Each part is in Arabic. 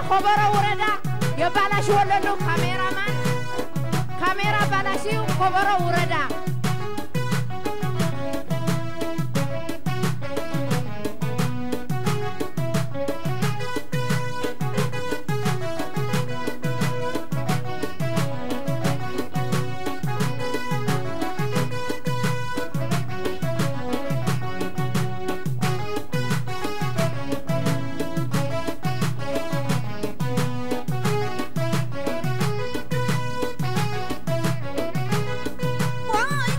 خبر وردا يبالاش ولا له كاميرامان كاميرا بالاشي خبر وردا Why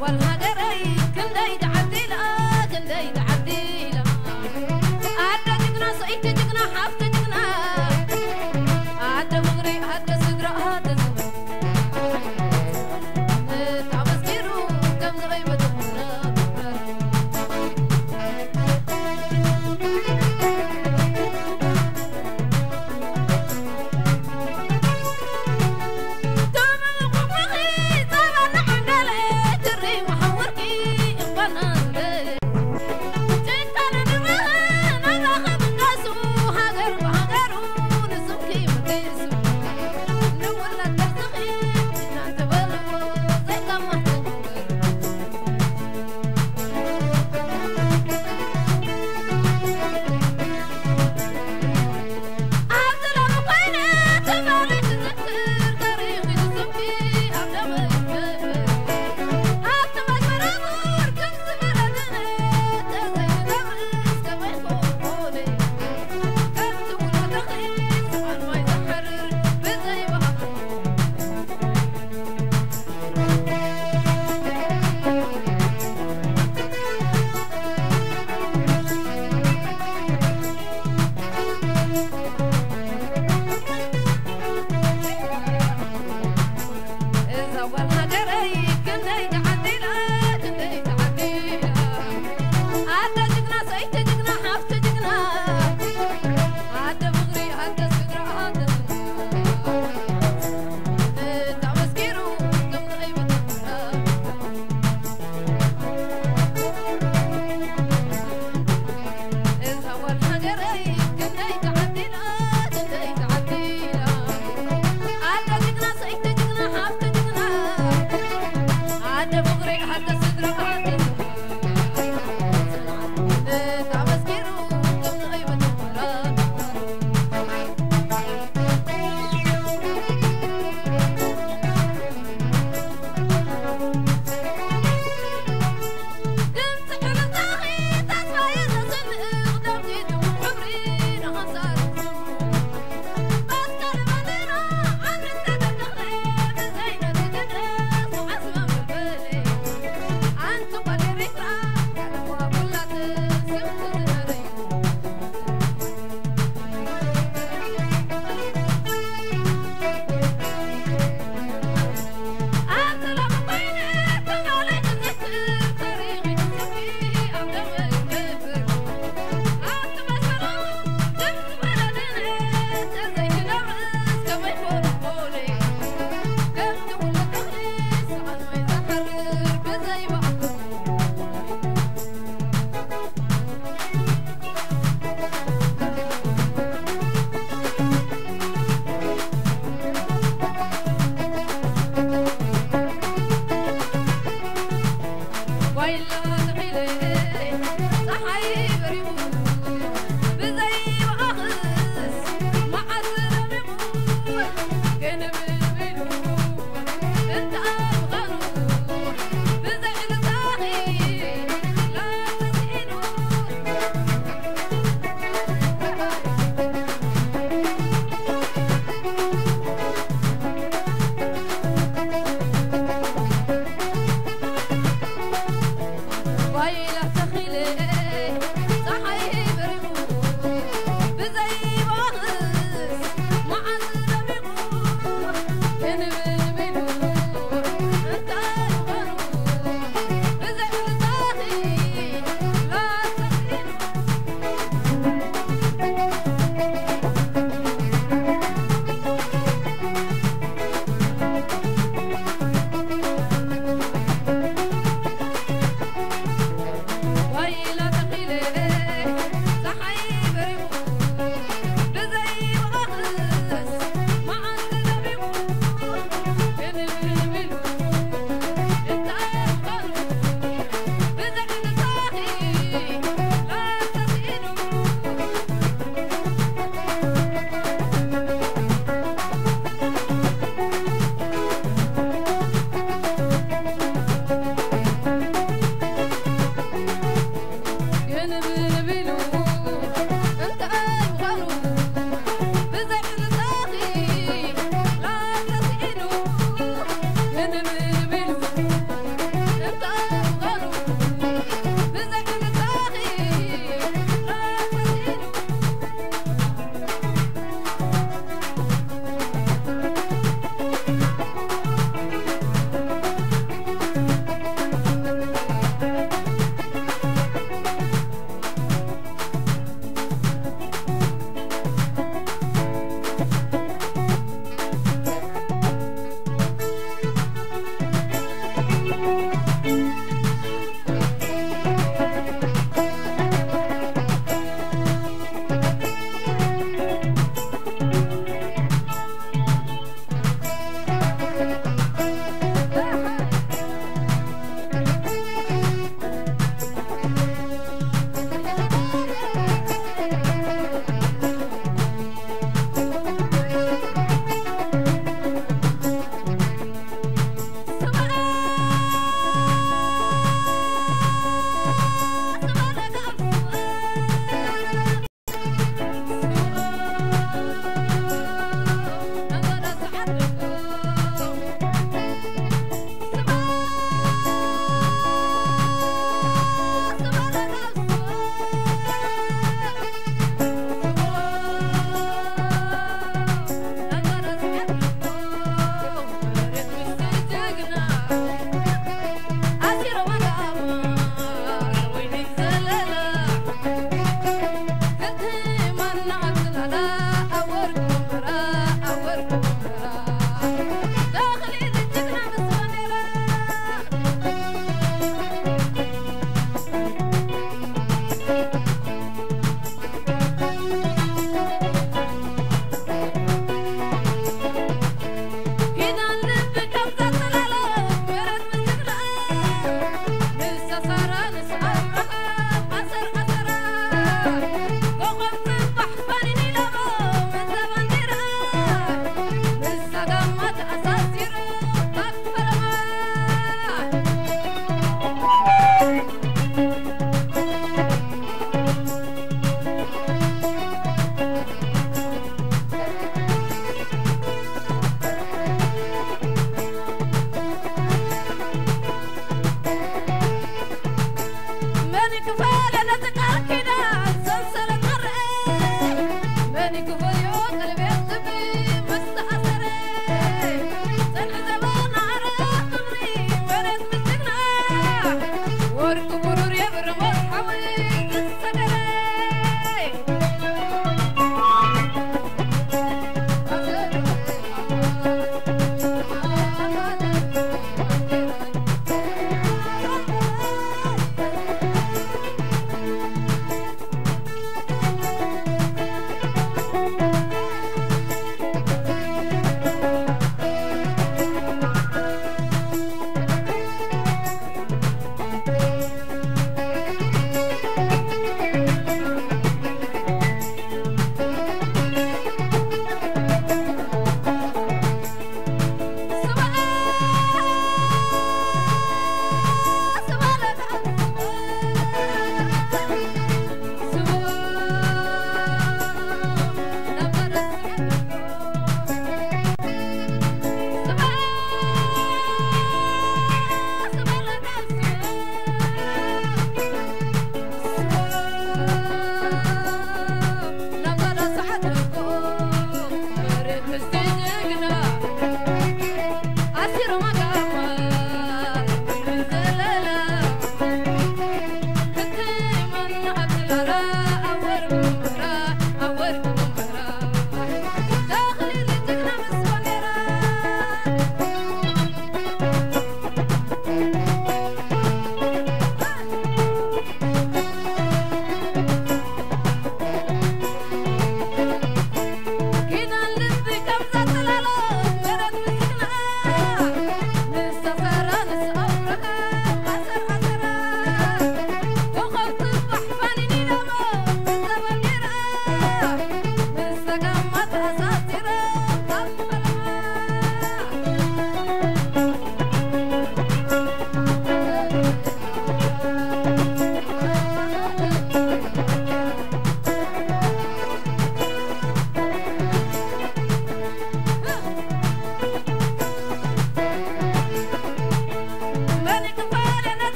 والهدري كم دايد ويلا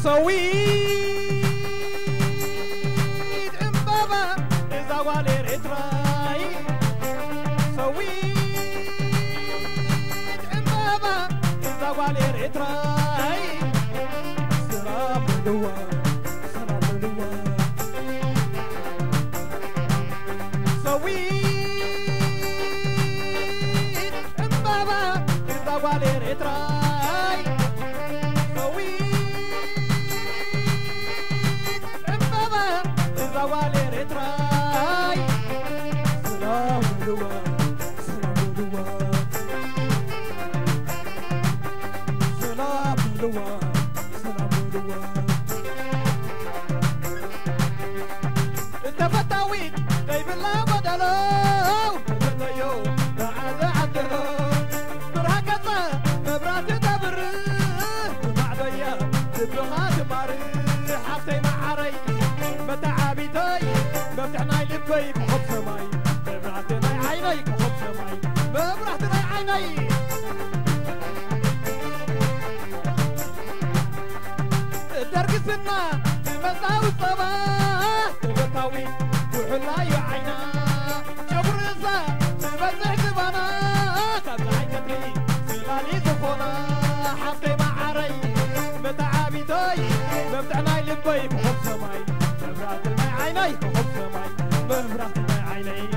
سويت امبابا إذا والي ريتراي سويت امبابا إذا والي ريتراي سلام لوا سلام لوا سويت امبابا إذا والي ريتراي زوالي ريتراي سلام لوا سلام لوا سلام لوا سلام لوا انت فتاويت جايب الله بدلو بدلو بعد عدلو برهكذا مبرات تبر بعديا تبغى تماري حتى معري متعابيتي مفتحناي لبي بحب سماي مبرحتناي عيني بحب سماي مبرحتناي عيني ترقصنا بمساوي الصباح تبطاوي وحلاي عينا شبر الزا تبزح زبانا خبعي كتري سلالي زخونا حقي معري متعابيتي مفتحناي لبي بحب سماي مبرحتناي عيني بحب سماي مبرحتناي عيني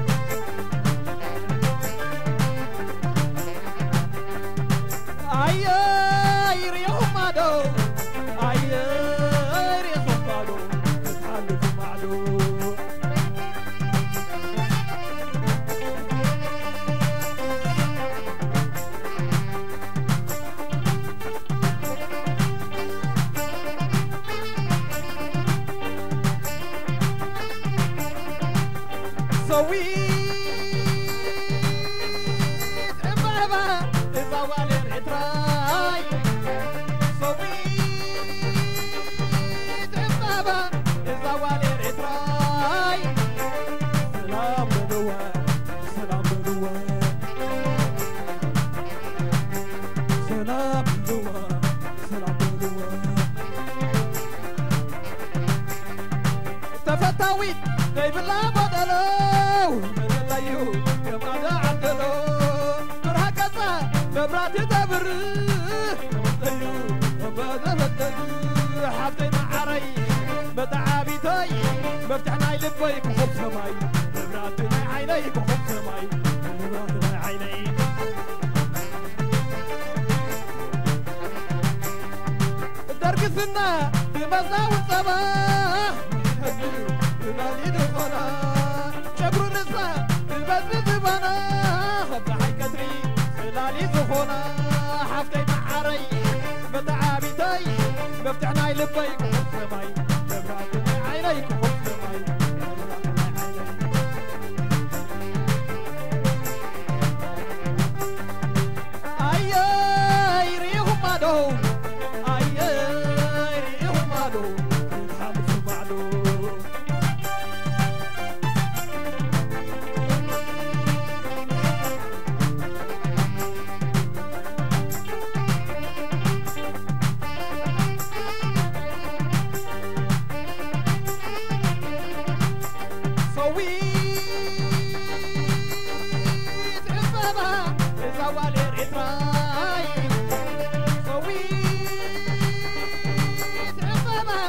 أي ريهم مادو أي ريهم مادو تتحلف معدو سويت امبابا إذا والي ريتراي سويت امبابا إذا والي ريتراي سلام لوا سلام لوا سلام لوا سلام لوا تفتاويت جايب الله بدلو بدليو كما دا عدلو برهكذا مبرات تبر بدليو بدل حبتي معري متعابيتي مفتحناي لبي بحب سماي مبراتناي عيني بحب سماي مبراتناي عيني درقصنا بمساوي الصباح تنادي دخونا شبر النساء بالبذل زبانا خبعي كتري سلالي زخونا حفتي معري متعابيتي مفتحناي لبي بحب سماي مبراتناي عيني بحب سماي أي ريهم مادو أي ريهم مادو تتحلف معدو سويت امبابا إذا والي ريتراي سويت امبابا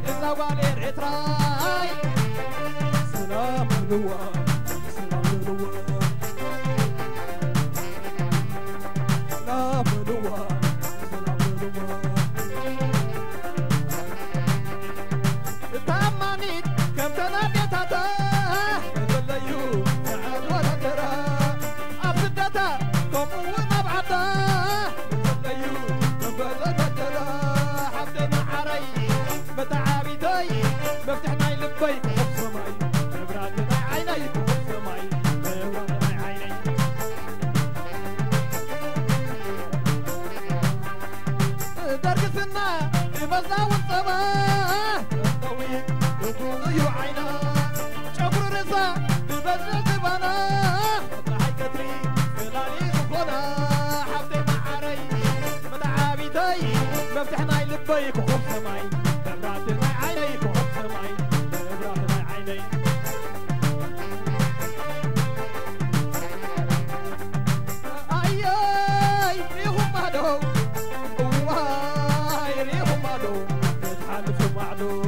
إذا والي ريتراي سلام لوا سلام لوا سلام لوا سلام لوا تأمنيت كم تناديتها بدليو تعال ولا ترى أبدتها كم ونبعتها بدليو بدل ترى حبتي معري متعابيتي مفتحناي لبي بحب سماي مبراتناي عيني مفتحنا لبيك وخب سماي دبراتنا عينيك وخب سماي دبراتنا عينيك أياي ريهم معدو واي ريهم معدو نتحالف معدو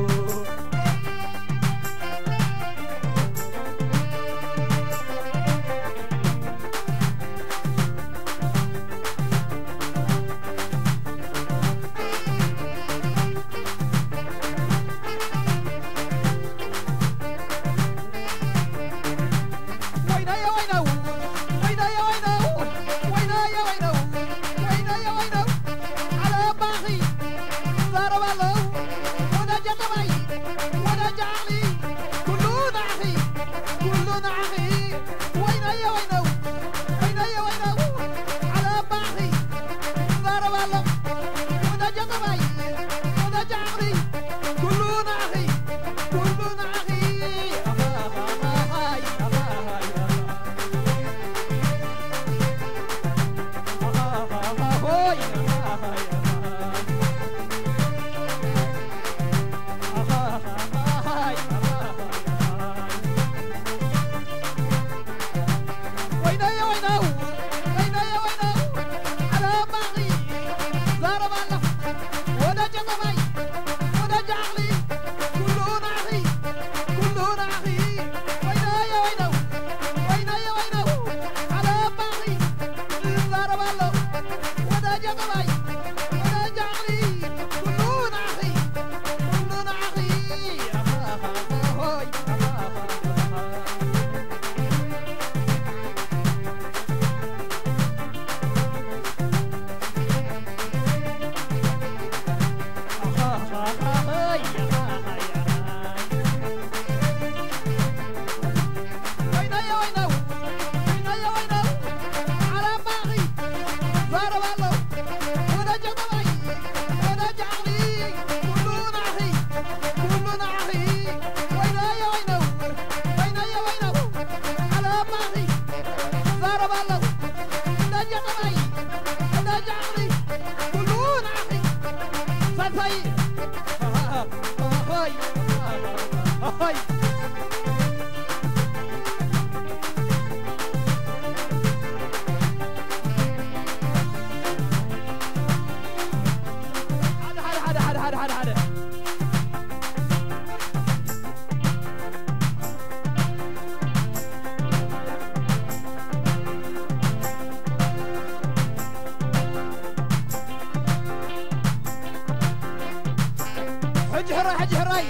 حجري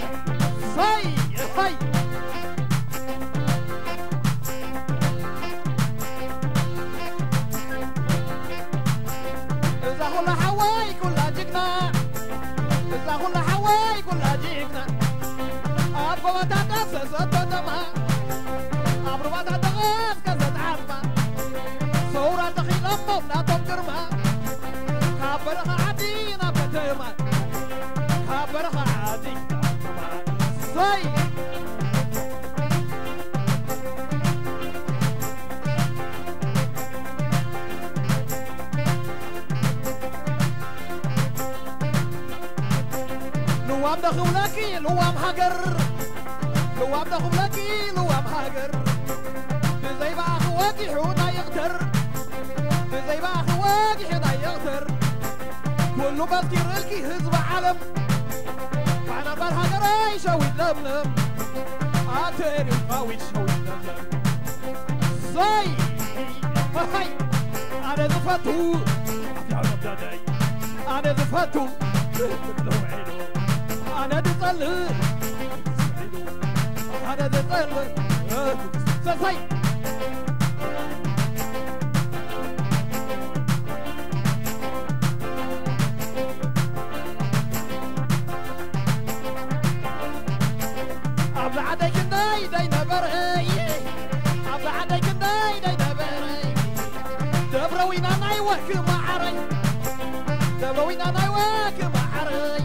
صي صي إذا كل حواي كلها جكنا إذا كل حواي كلها جكنا أبغى ما تدرس ستدمع أبغى ما تدرس كذا عارفة صورة دخيل أمم لا تنكرها خبرها عدينا بتهمة خبرها عادي صي لوام دخولكي لوام هاجر لوام دخولكي لوام هاجر بزي بقى اخواتي حونا يغتر بزي بقى اخواتي حونا يغتر كله بذكر لكي هزب علم وانا بالهاجر يشوي لملم اتري وقاوي تشوي لملم زي هاي انا دفتو انا دفتو أنا دي طلع أنا دي طلع سسي أبلع عديك الناي داي نبري أبلع عديك الناي داي نبري دبروين أنا يوك معري دبروين أنا يوك معري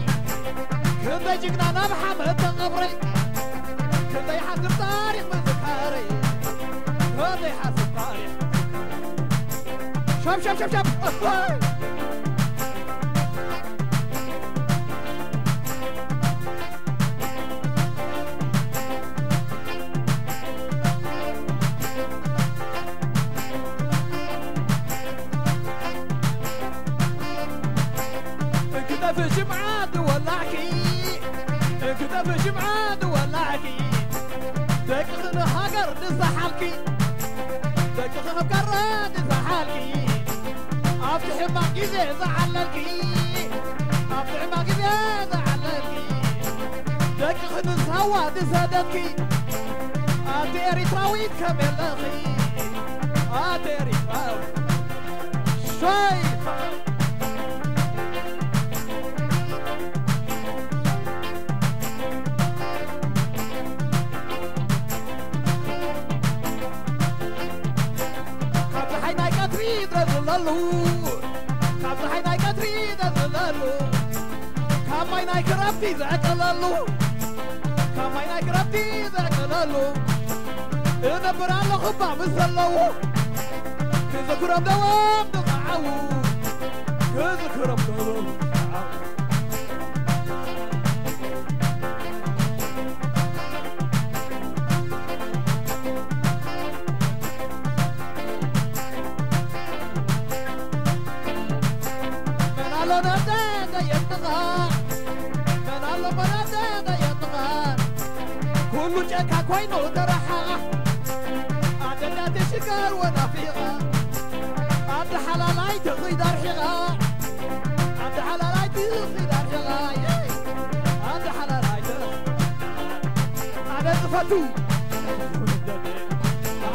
كنت جينا نبحث تغبري كنت يحسب تاريخ من ذكاري كنت يحسب تاريخ شوف في جمعة ولعكي كده في جمعة ولعكي دقيقة هاجر نزحالكي دقيقة مكرر نزحالكي أفتح ما كذا زعلكي أفتح ما كذا زعلكي دقيقة نزهوا نزهدكي أتيري تراويت كمل أخي أتيري تراويت شوي قبل حيناي كتريد الظلالو كمايناي كرابتي ذاك اللالو كمايناي كرابتي ذاك اللالو انا برالو خبا مسلو كذا كراب دوام دقعو كذا كراب دوام كل جاك كوينو درحا عدنا تشكر ونفيغا عد حلالاي تغي درحيغا عد حلالاي تغي درحيغا عد حلالاي تغي عد الفتو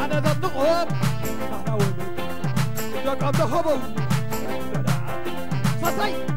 عد النقوم جاك عبد خبو فصي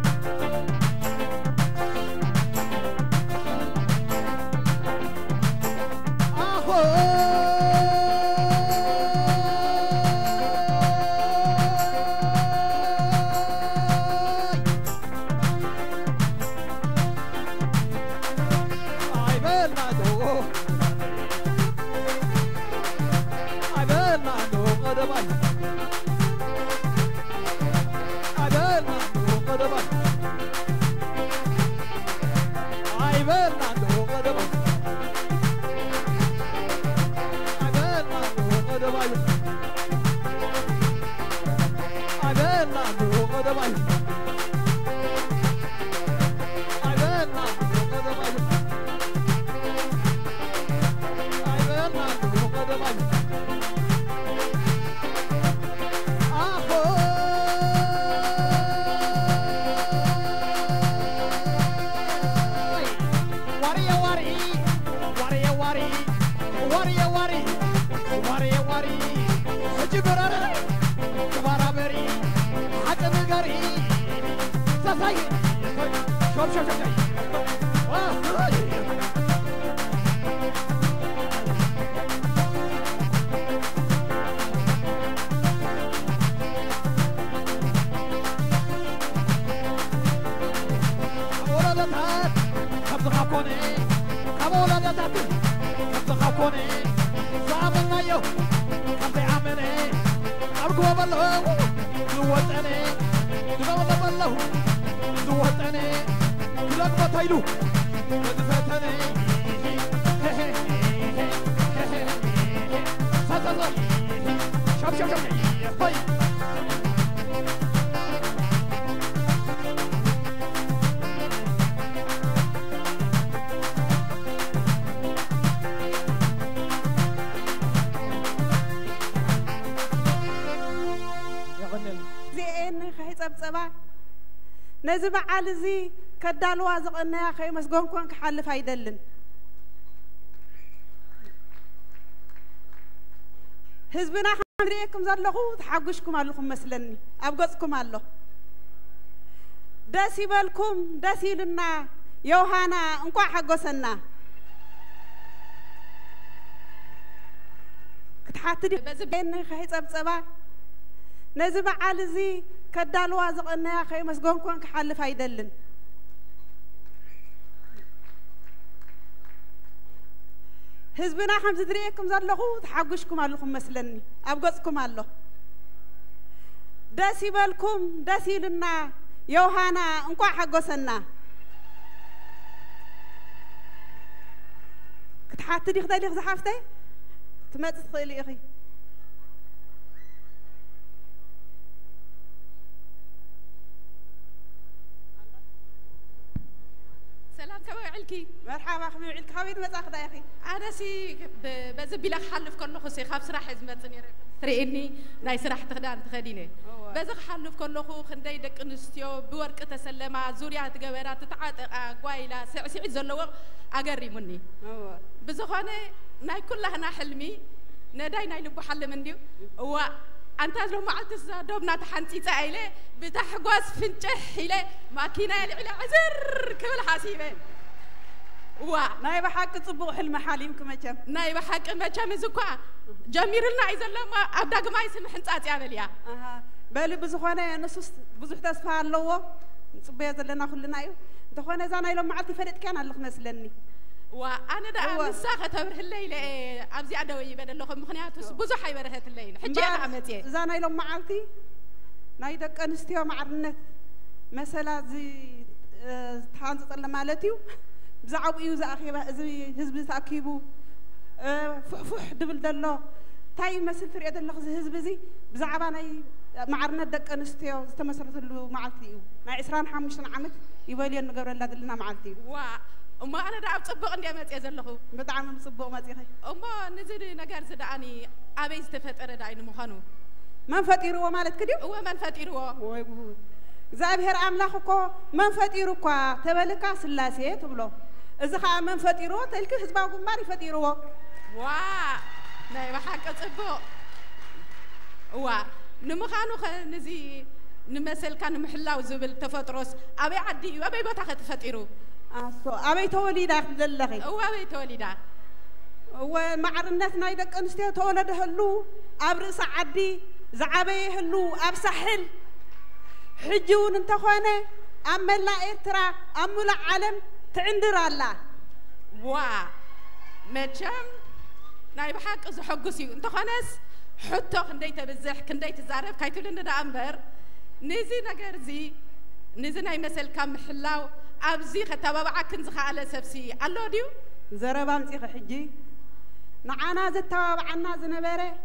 نزب عالزي كدال وازقنا يا أخي مسجون كون كحل فايدلن حزبنا خمريكم زلقوا تحقشكم علىكم مثلني أبغزكم الله داسي بالكم داسي لنا يوهانا انكوا حقوسنا كتحاتدي بزبين خي صبصبا نزب عالزي كدال وازقنا يا أخي مسجون كون كحل فايدلن حزبنا خمس دريكم زلقوا تحقشكم علىكم مثلني أبغزكم الله داسي بالكم داسي لنا يوهانا انكوا حقوسنا كتحاتدي خدالي زحافتي تمات تخيلي أخي كم وعلكي مرحبا خمي وعلك خبير مزاخ يا أخي أنا سي بزبي لك حلف كله خسي خاف سراح زمتني تريني ناي سراح تخدان تخديني بزخ حلف كله خو خندي دك نستيو بورق تسلما زوريا تجبرات تتعاطى قوايلا سعسعي زلوا أجري مني بزخانة ناي كلها أنا حلمي نداي ناي لبو حل من ديو وأنت لو ما عدت دوبنا تحنتي تعيله بتحقوس فنجح إلى ماكينة إلى عزر كمل حاسيبه ناي بحق تصبغ حلم حاليمكم مجم ناي بحق مجم زكوا جميل لنا إذا لما أبدأ ما يسمح حنتات يعمليا بالي بزخانة نصوص بزح تسفع اللو صبيا زلنا كلنا أيوه دخانة زانا يلوم معتي فرد كان الله خنسلني وأنا دا مساقة تبره الليل أبزي عدوي بدل لو مخنياتوس بزح يبره الليل حجي أنا عمتي زانا يلوم معتي نايدك أنستيو معرنت مثلا زي تحانز طلع مالتيو بزعب إيو زأخيبه زي هزب تأكيبو فح دبل دلو تاي مثل فريد اللغز هزب زي بزعباني معرنت دك أنستيو استمسرت له معتيو نا عسران حامشن عمت يبالي النجار اللي دلنا معتيو أما أنا دا أتصبغ عندي أمات يزلخو بدعم مصبغ ما تيخي أما نزل نجار زداني أبي استفدت أنا داين مخانو من فتيرو مالت كديو هو من فتيرو زابهر أملاخكو من فتيرو كوا تبلكا سلاسية تبلو إذا خا من فتيرو تلك حزباكو ماري فتيرو ناي بحق أتصبغ نمخانو نزي نمثل كان محلاو زبل تفترس أبي عدي أبي بتاخد فتيرو أبي توليدا دلخي أبي توليدا ومعرنت نايدك أنستي تولد هلو أبرس عدي زعبي هلو أبسحل حجون انت خوانه أملا إترا أملا علم تعندر الله مجم ناي بحق زحقسي انت خوانس حتى كنديت بزح كنديت زعرف كايتولن دا أمبر نزي نجرزي نزي ناي مثل كم حلاو أبزي ختبابع كنز خالة سبسي الله ديو زربام تيخ حجي نعانا زتبابع عنا زنبره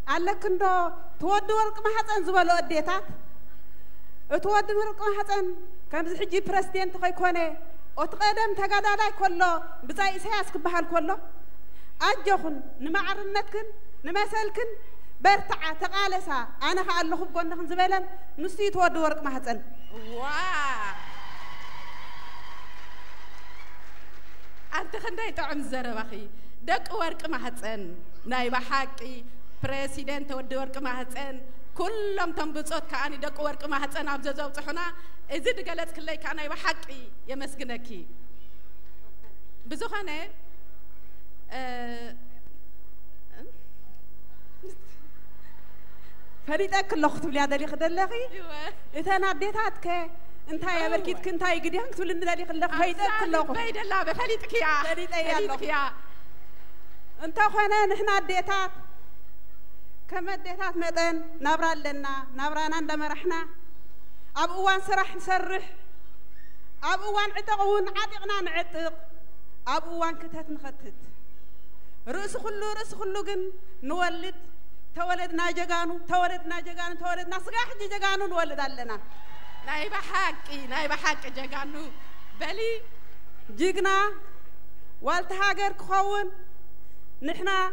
على كندو تود ورق ما حسن زبالو أديتات تود ورق ما حسن كان حجي بريستين تخي كونه أتقدم تقادا لا كله بزاي سياسك بحال كله أجوخن نمعرنتكن نمثلكن برتع تقالسا أنا خالله بقولنا زبالن نسي تود ورق ما حسن أنت خندي تعم زربخي دك ورق ما حسن نايبة حقي بريسيدنت ود ورق ما حسن كلهم تنبصوت كأني دك ورق ما حسن أبززو صحنا إذا دقلت كلي كأنا نايبة حقي يمسكنكي بزخانة فريدة كل أخت بلي هذا اللي خدلخي إذا ناديتها كه أنت يا بركيت كنت هاي قدي هنك تقول إن ذلك خلق فريدة كل أخت فريدة لا بفريدك يا فريدة يا أنت أخونا نحن ناديتها كم ناديتها مدن نبرة لنا نبرة عندما رحنا أبوان سرح نسرح أبوان عتقون عتقنا نعتق أبوان كتت نختت رأس خلو جن نولد تولدنا جانو صقاح جانو نولد لنا نايبة حق جانو بلي جيجنا والتهاجر كخون نحنا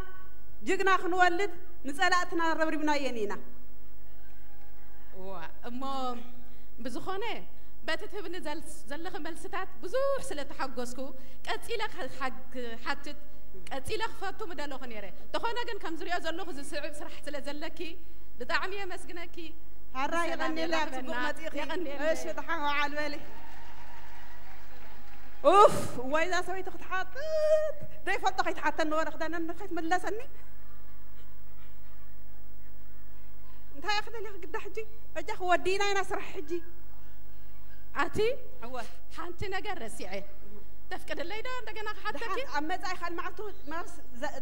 جيجنا خنولد نسألاتنا ربنا ينينا أما بزخانة بتتبني زلخ ملستات بزوح سلة حقوسكو كتيلك حتى أتيلك فاتو مدلو خنيره تخونا جن كم زريا زلخ زسعب سرح سلة زلكي بتعميه مسكناكي هرا يغني لا تبغى ما تيخي إيش تحقق على بالي أوف وإذا سويت خد حاط ده يفضل خيط حتى النور خدنا نخيط ملسني أنت يا أخي اللي قد حجي أجا ودينا أنا سرح حجي أتي هو حنتي نجار رسيعه تفكر الليلة عندنا حتى كي أما زي خال معتو مارس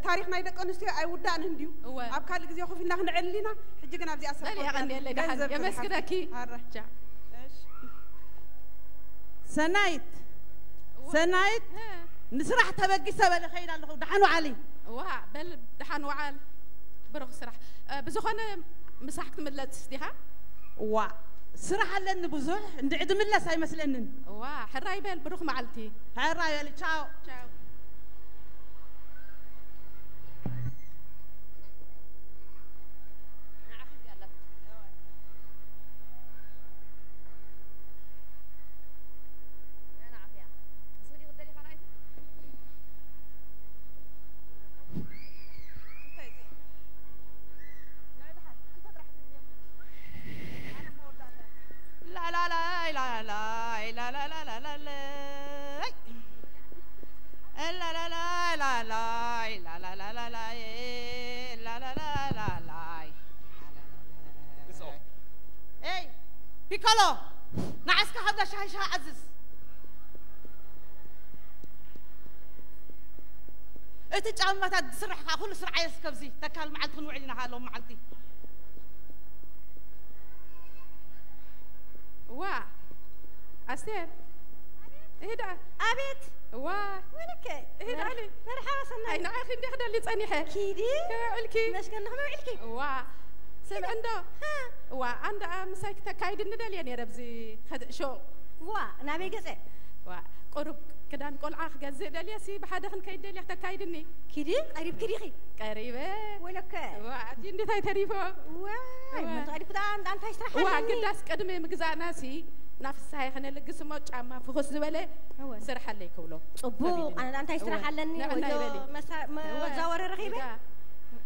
تاريخنا إذا كنا نستوي أي ودان هنديو أبكار لك زي خوفي نحن علينا حجي جنا بدي أسرع يا غني الليلة يا مسكنا كي هرجع سنايت نسرح تبقي سبب خير الله دحنوا علي بل دحنوا على برغ سرح بزخنا مسحت ملت استيها سرح لنا بزح ندعد من لا ساي مثلن واه حراي بال بروح معلتي حراي بال تشاو تشاو بيكولو نعسك هذا شاي عزز اتجمع تسرح كل سرعه يسكبزي تكال معلت نوعينا هالو معلتي وا أستاذ هدا أبيت وا وينك هدا علي مرحبا سنة أي نعم خليني أخذ اللي تصنيحه كيدي كأولكي مش كنا هم عليكي وا سب عنده وا عنده مساك تكايد الندل يعني ربزي خد شو وا نبي جزء وا قرب كدان قول عاخ جزء دليا سي بحدا خن كايد دليا تكايدني كيدي قريب كيدي قريبة وينك وا عندي تاي تعريفه وا ما تعرف ده أنت يشرح وا قداس قدمي مجزع ناسي نفس هاي خلينا نلقي سموت عما في خص زبالة سرح عليك ولو أبو أنا أنت يشرح لني ويو زور رخيبة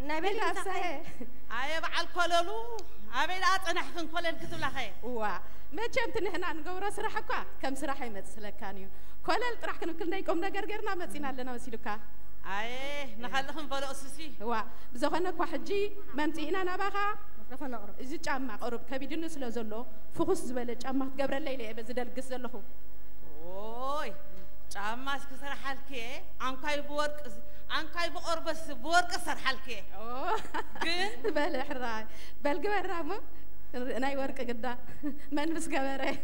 نبي نفس هاي هاي بعل كلولو أبي لا أتنحكن كل الكتب لخي وا ما جمت نحن نقول سرحك كم سرح يمثل كانيو كل الطرح كنا كلنا يقوم نجرجرنا متينا لنا وسيلوكا أيه نخليهم بلو أساسي وا بزخنك واحد منتينا نبغى ميكروفون أقرب إذا جامع قرب كبيدنا سلازلو فخص زبالة جامع قبر الليلة بزيد القصة له أوي جامع سكسر حالك عنكاي بورك عنكاي بقرب بس بورك سر حالك جن بالحراي بالقبر رامو أنا يورك قدا من بس قبره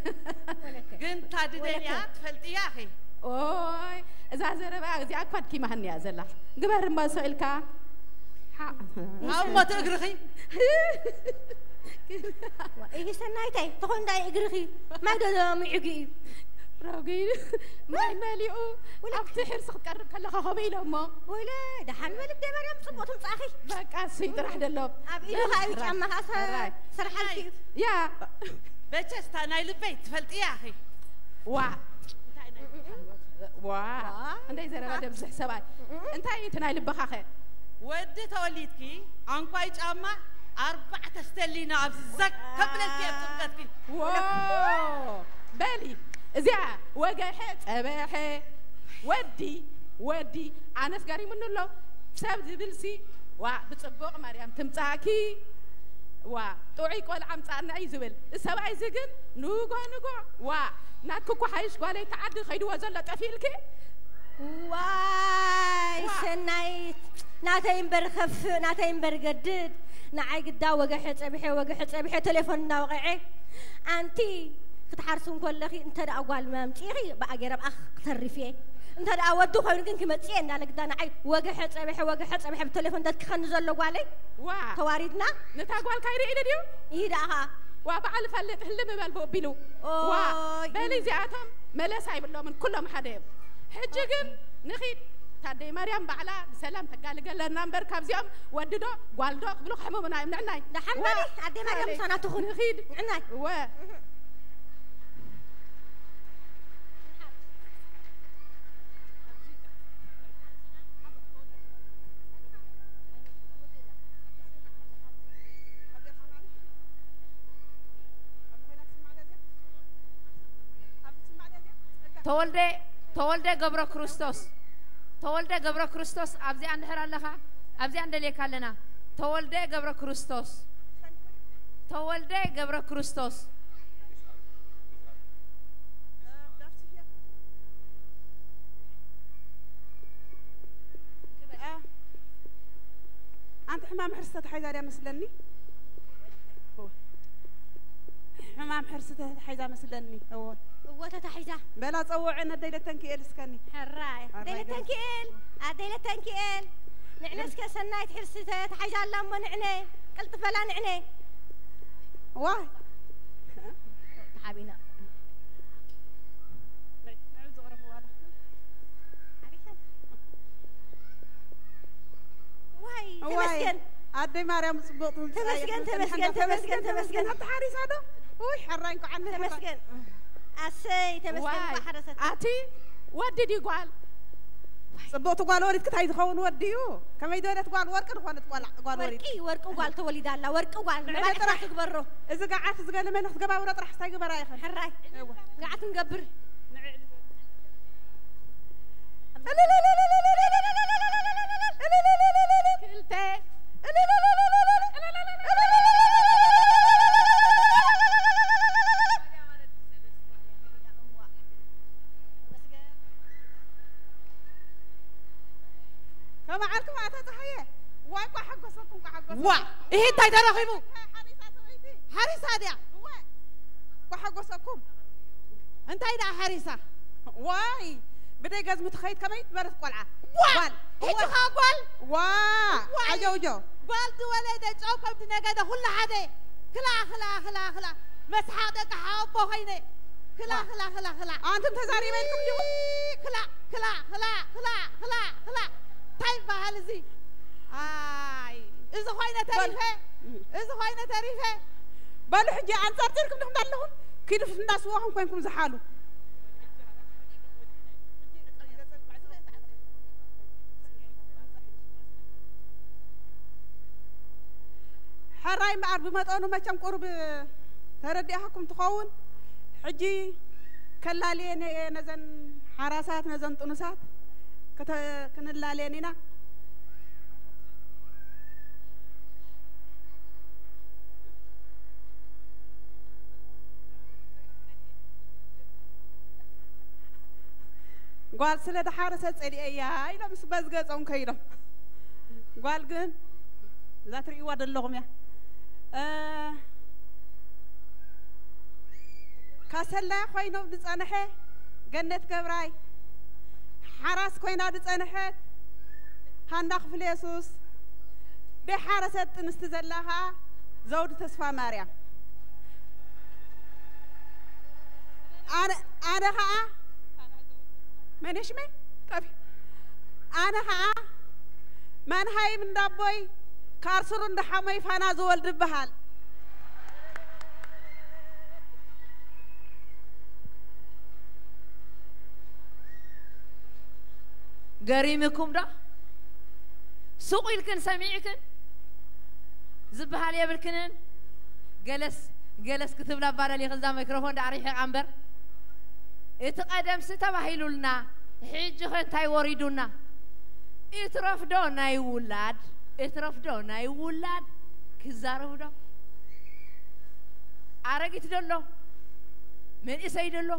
جن تادي دنيا تفلتي يا أخي أوي إذا زر بقى إذا أكبر كي ما هني أزلا قبر ما سئلك ما تقرخي إيه سنايتي تكون داي إجرخي ما ده معجي راجل ما ماليو ولا افتحر سخ قرب كلا خميله ما ولا ده حلوة اللي بدي مريم صبوت مصاخي بقى سيد راح دلوب أبي له هاي أما هسا سرح الكيف يا بتشست أنا البيت فلت يا أخي أنت إذا ربنا بزح سباي أنت أي تنايل بخاخه ودي توليدكي عنكاي جامع 4 ستلينا أبزك قبل الكيف تبقتكي واو بالي زيا وجهت أباحة ودي أنا سكاري منو لو سبب دلسي وبتصبغ مريم تمتاكي وتوعي قول عم تعنا أي زبل السبع زجن نوجا ناتكو حيش قالي تعدي خيدو وزلة تفيلك واي سنايت ناتين برخف ناتين برجدد نعي قدا وجحت أبيحي تليفوننا وقعي أنتي كتحرسون كل خي أنت دا أول ما متيغي بقى جرب أخ ترفيه أنت دا أودو خير يمكن كمتين على قدا نعي وجحت أبيحي بالتليفون ده كخن زلوا علي تواردنا نتاقوال كايري إلى ديو إيه ده وبعل فلت هلم بالبوبيلو بالي زياتهم ملا سايب الله من كلهم حديم حججن نخيد تادي مريم بعلا بسلام تقال قال لنا نمبر كابزيام وددو والدو قبلو حمو مناي منعناي ده حمالي عدي مريم صنع تخون نخيد منعناي تولد قبر كريستوس أبزي عند حرال لها أبزي عند ليك لنا تولد قبر كريستوس أنت حمام حرصة حيزة مثلني حمام حرصة حيزة مثلني أول وتتحيزة بلا تصوعنا ديلة تنكيل سكني حراي ديلة تنكيل نعنس كسنايت حرصة تحيزة لما نعني قلت فلا نعني واي عبينا واي تمسكن عدي مريم صبوط تمسكن حتى حارس هذا وي حرينكو عنه تمسكن أسي تمسكن بحرست أتي ودي قال صبوت قال وريد كتاي تخون وديو كما يدورت قال ورك نخون قال وريد ورك قال توليد الله ورك قال ما راح تقبره إذا قعدت زقال ما نخ قبا ورد راح تقبر يا أخي حراي قعدت نقبر كلته كما عاركم أتاتحيه وايكو حقصكم كحقصكم وا إيه تاي تراخيمو حارس هذا وحقصكم أنت إذا حارسة واي بدي جاز متخيل كما يتبرد قلعة وال هيك خاقول وا عجوجو قال دولة جوكم تنقد كل حدا خلا مسحادك حابو هيني خلا أنتم تزاري بينكم ديو خلا طيب بهالزي إذا خوينا تاريخه بالو حجي أنصار تلكم نحن دلهم كيف في الناس واهم كوينكم زحالو حراي معر بمطانو ما كم قرب ترديحكم تخون حجي كلالين نزن حراسات نزن طنسات كنلاليننا قال سلة حارسات صديقة يا إلى بس بزقت أم كيرم قال جن لا تري واد اللغم يا كاسلا خوينا بدس أنا حي جنة كبراي حراس خوينا بدس أنا حي هندخ في يسوس بحارسات نستزلها زود تصفى مريم أنا ها من إيش مين؟ كافي أنا ها من هاي من دبي كارسرون دحمي فانا زول دبهال قريمكم ده سوق يلكن سميعكن زبهال يبلكنن جلس كتب لا بارا لي خزا ميكروفون داري عنبر اتقدم ستبهيلو لنا حج خنتاي وريدونا اترفدو ناي ولاد كزارو دو አረጊት ደሎ መንእሰይ ደሎ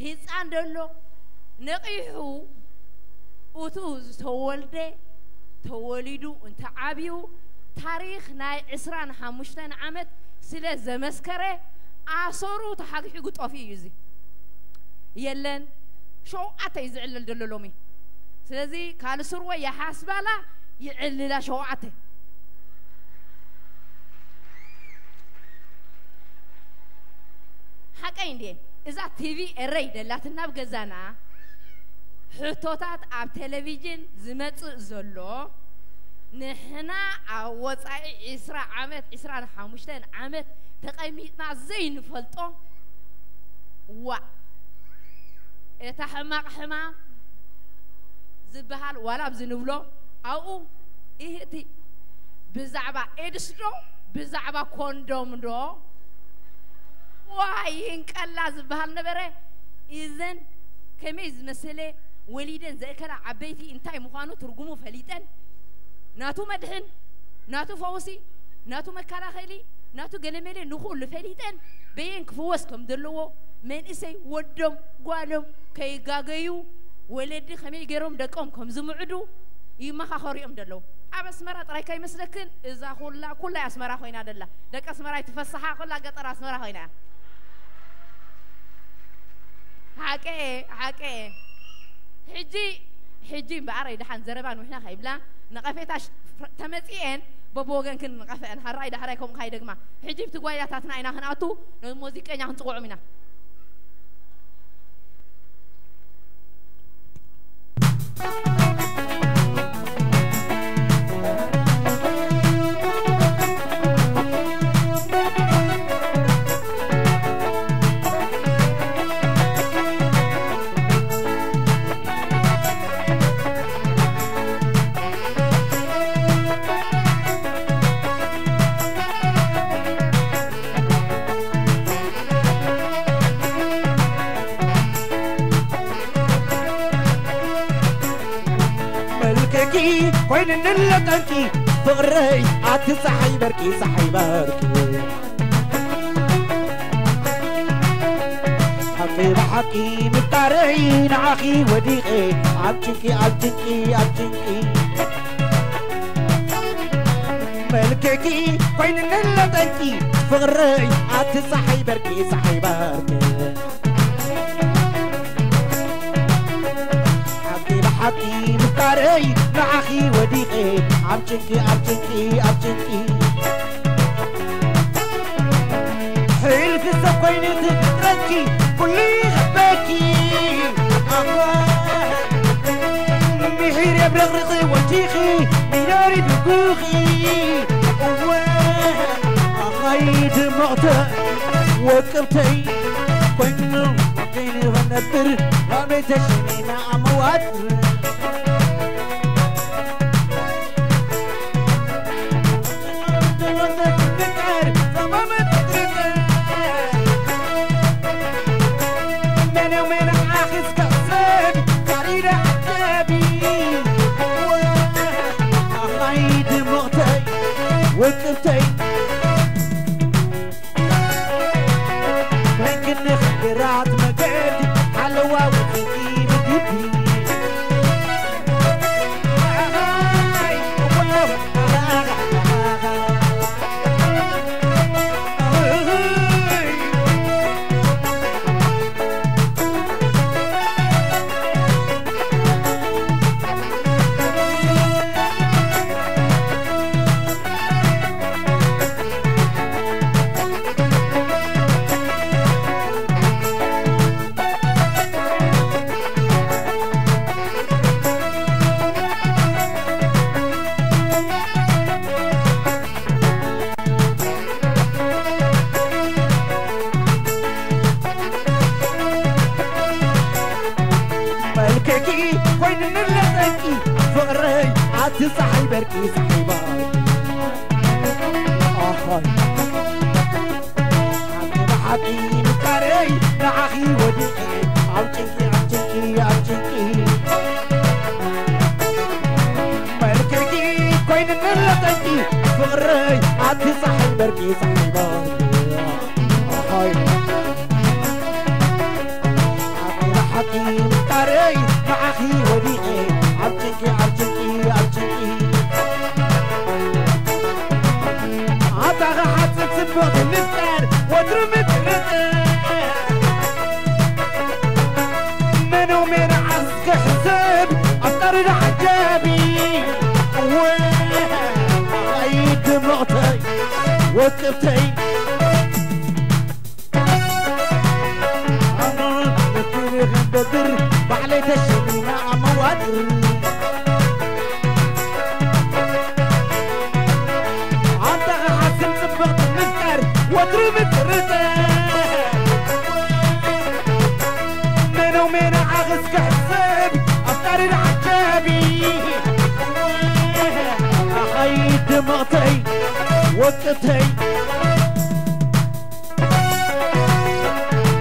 ህፃን ደሎ ነቂሑ ኡቱ ተወሊዱ እንተ ዓብዩ ታሪኽ ናይ 25 ዓመት ስለ ዘመስከረ ኣሰሩ ተሓግሑ ግጦፊ እዩ እዚ የለን ሸውዓተ ይዝዕልል ደሎ ሎሚ ስለዚ ካልስርወ የሓስባላ يعلل شوعته حقين دي إذا تيفي الريد لا تناب جزانا حطوطات على تلفزيون زمت زلو نحنا وصاي 20 عامت 25 عامت تقيمتنا زين فلطو وا اتحمق حما زبحال ولا بزنبلو أو إهتي بزعبة إدسدو بزعبة كوندوم دو واين كلاز بهالنبرة إذن كميز مسألة وليدن زي كلا عبيتي انتاي مخانو ترجمو فليتن ناتو مدحن ناتو فوسي ناتو مكالا خيلي ناتو جلميلي نخول فليتن بين كفوسكم دلو من إسي ودم قالم كي جاجيو ولدي خمي جرم دكم كم زمعدو يما خاريم دلو أسمرة ترى كي مسلكن إذا كل أسمرة خوينا دلا دك أسمرة تفسحها كل قطر أسمرة خوينا حكي حجي بعري دحين زربان وإحنا خيبلا نقفتاش تمسئين ببوغن كن قفن حراي دحرايكم خاي دغما حجيب تغواياتاتنا اينا خناتو موزيقኛ خنصقعو منا وين نلقاكي فغري عاد صحي بركي صحي بركي حقي بحقي متارعين عاخي وديقي عبتكي عبتكي عبتكي ملككي وين نلقاكي فغري عاد صحي بركي صحي بركي حقي مكاري معاخي وديقي عبتكي عبتكي عبتكي حيل في السقوين تتركي كلي غباكي مهير يا برغرغي وجيخي ميناري دقوخي غايد مقطع وكبتي كوينو وكيني ونبر رميت الشمينة أموات وكبتي لكن خبرات مقادي حلوة وتجيب جدي صحي بركي صحي بارك آخاي حقي مكاري نعاخي وديقي عبتكي عبتكي عبتكي ملككي كوين نلقاكي فغري عدي صحي بركي صحي بارك آخاي حقي مكاري نعاخي وديقي عبتكي عبتكي عبتكي عطاها حتى تسبق النسار ودرمت الرزق من ومن عسك حساب أفطر الحجابي غيت مغتي وكبتي أنا نتيري غندر بعليت الشمينة موادر وضربت الرزق من ومن عغسك حساب أفطر العجابي أخيت مقطعي وقتي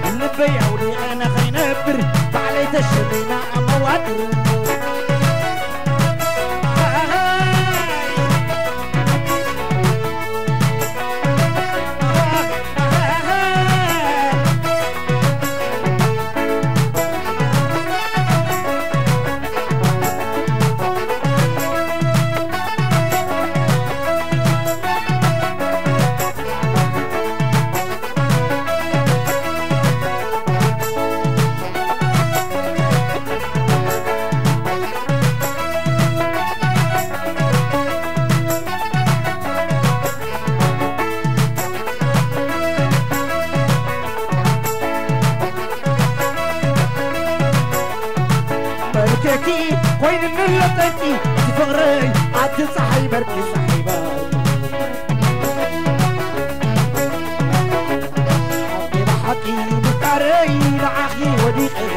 النبي عولي أنا خينبر بعليت الشمينة موادر ملككي وين نلقتي تفغري عاد صحي بركي صحيبة حقي مكاري لعخي وديقي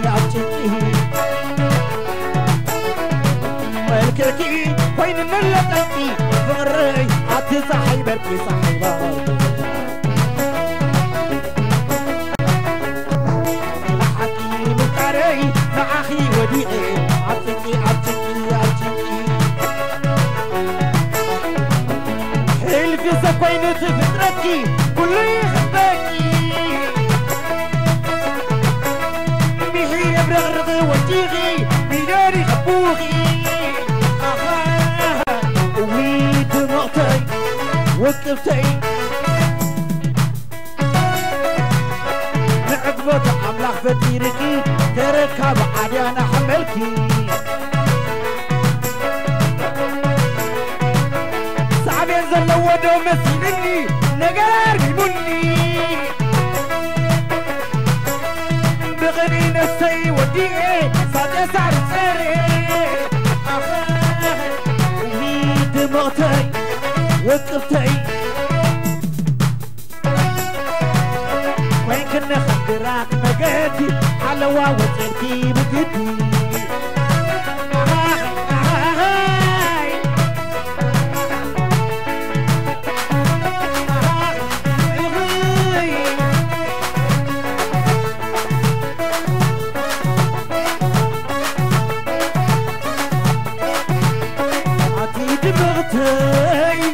عجكي ملككي وين نلقتي تفغري عاد صحي بركي صحيبة معاخي وديعي عطيكي حلفي سكوينة فطرتي كله يخباكي بيحي يبرغرغ وجيغي بيداري خبوغي وميت مقتي وكفتي نعقبت عملاح فتيركي تركب عادي انا حملكي صعب ينزل لودو مسلني نقار مني بغني نسي وديعي صاد سعر ساري وميت مقتي وقفتي وين كنا خبراك مقادي حلوة وصرتي بقدي عطي دمغتي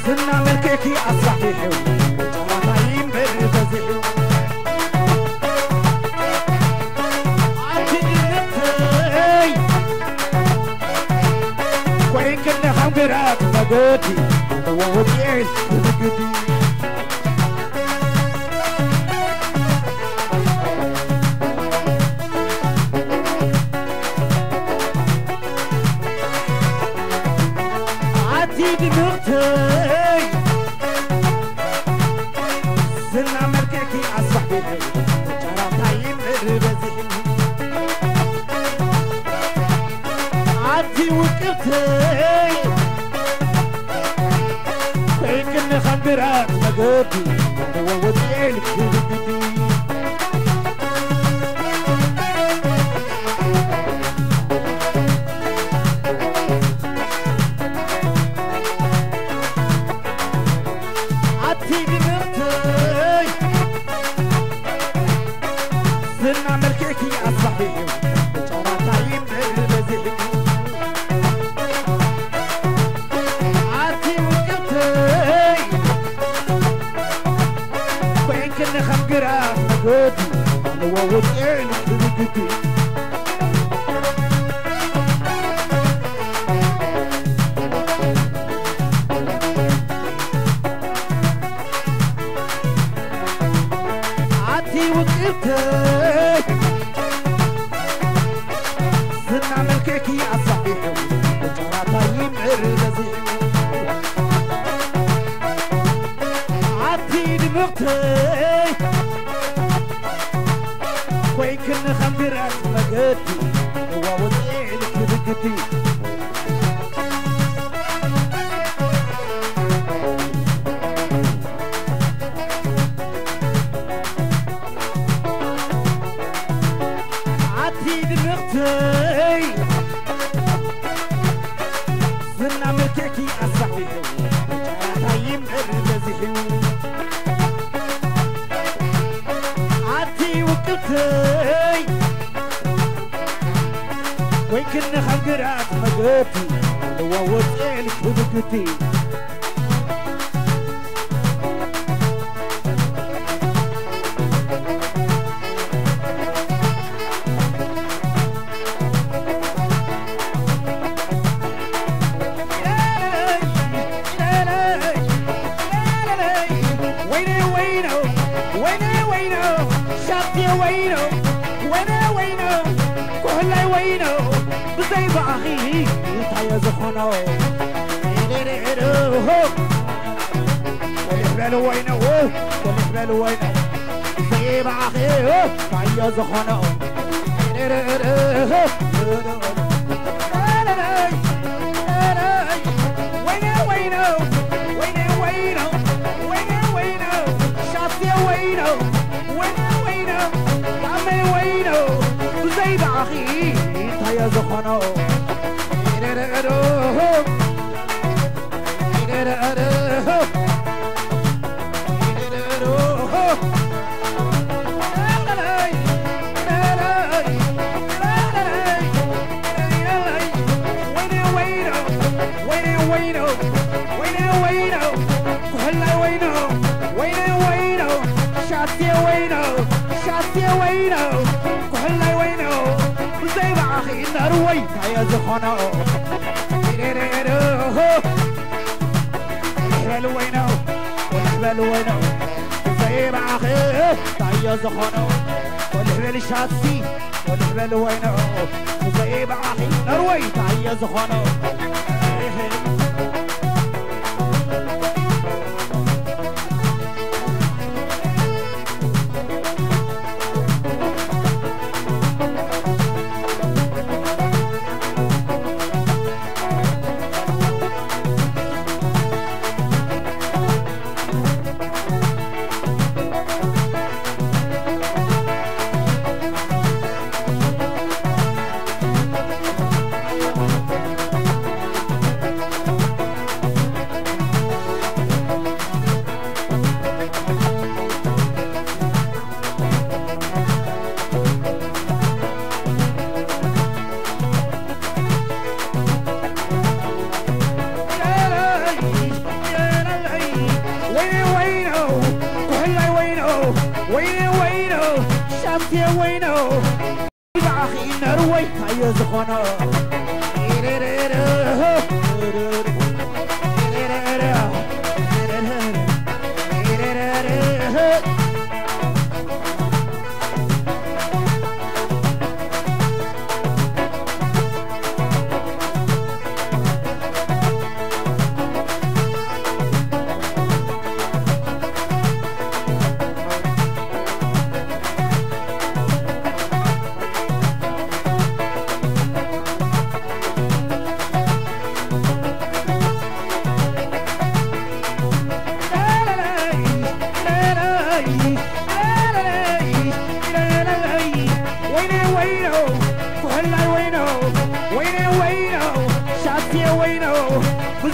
سنة ملككي الصحيح برات مقودي ووجعت بقدي عتيد نقطي سنة مرككي أصبح بيحي جرى طيب الربزي عتي وقفتي كنا خبرات مقودي ووجعلك بقدي عتي بنقطي سنة ملككي أصبحي جرى طيب الربزي عتي وقفتي كنا خمقرات مقودي ووجعلك بقدي عتي وقفتي سنة ملككي الصحيح وجرى طيب الرزي عتي دمغتي وين كنا خمبرات مقادي ووجعلك بقدي عتي دمغتي سنة ملككي الصحيح طيب الرزي عتي وقفتي وين كنا خمقرات مقاتي ووجعلك بقدي أخي تعال زخنا والحبال وينه والحبال وينه زي أخي تعال تايا زخانة زي بعخي تايا زخانة نروي تايا زخانة الحبال وينو والحبال وينو زي بعخي تايا زخانة والحبال شاتي والحبال وينو زي بعخي نروي تايا زخانة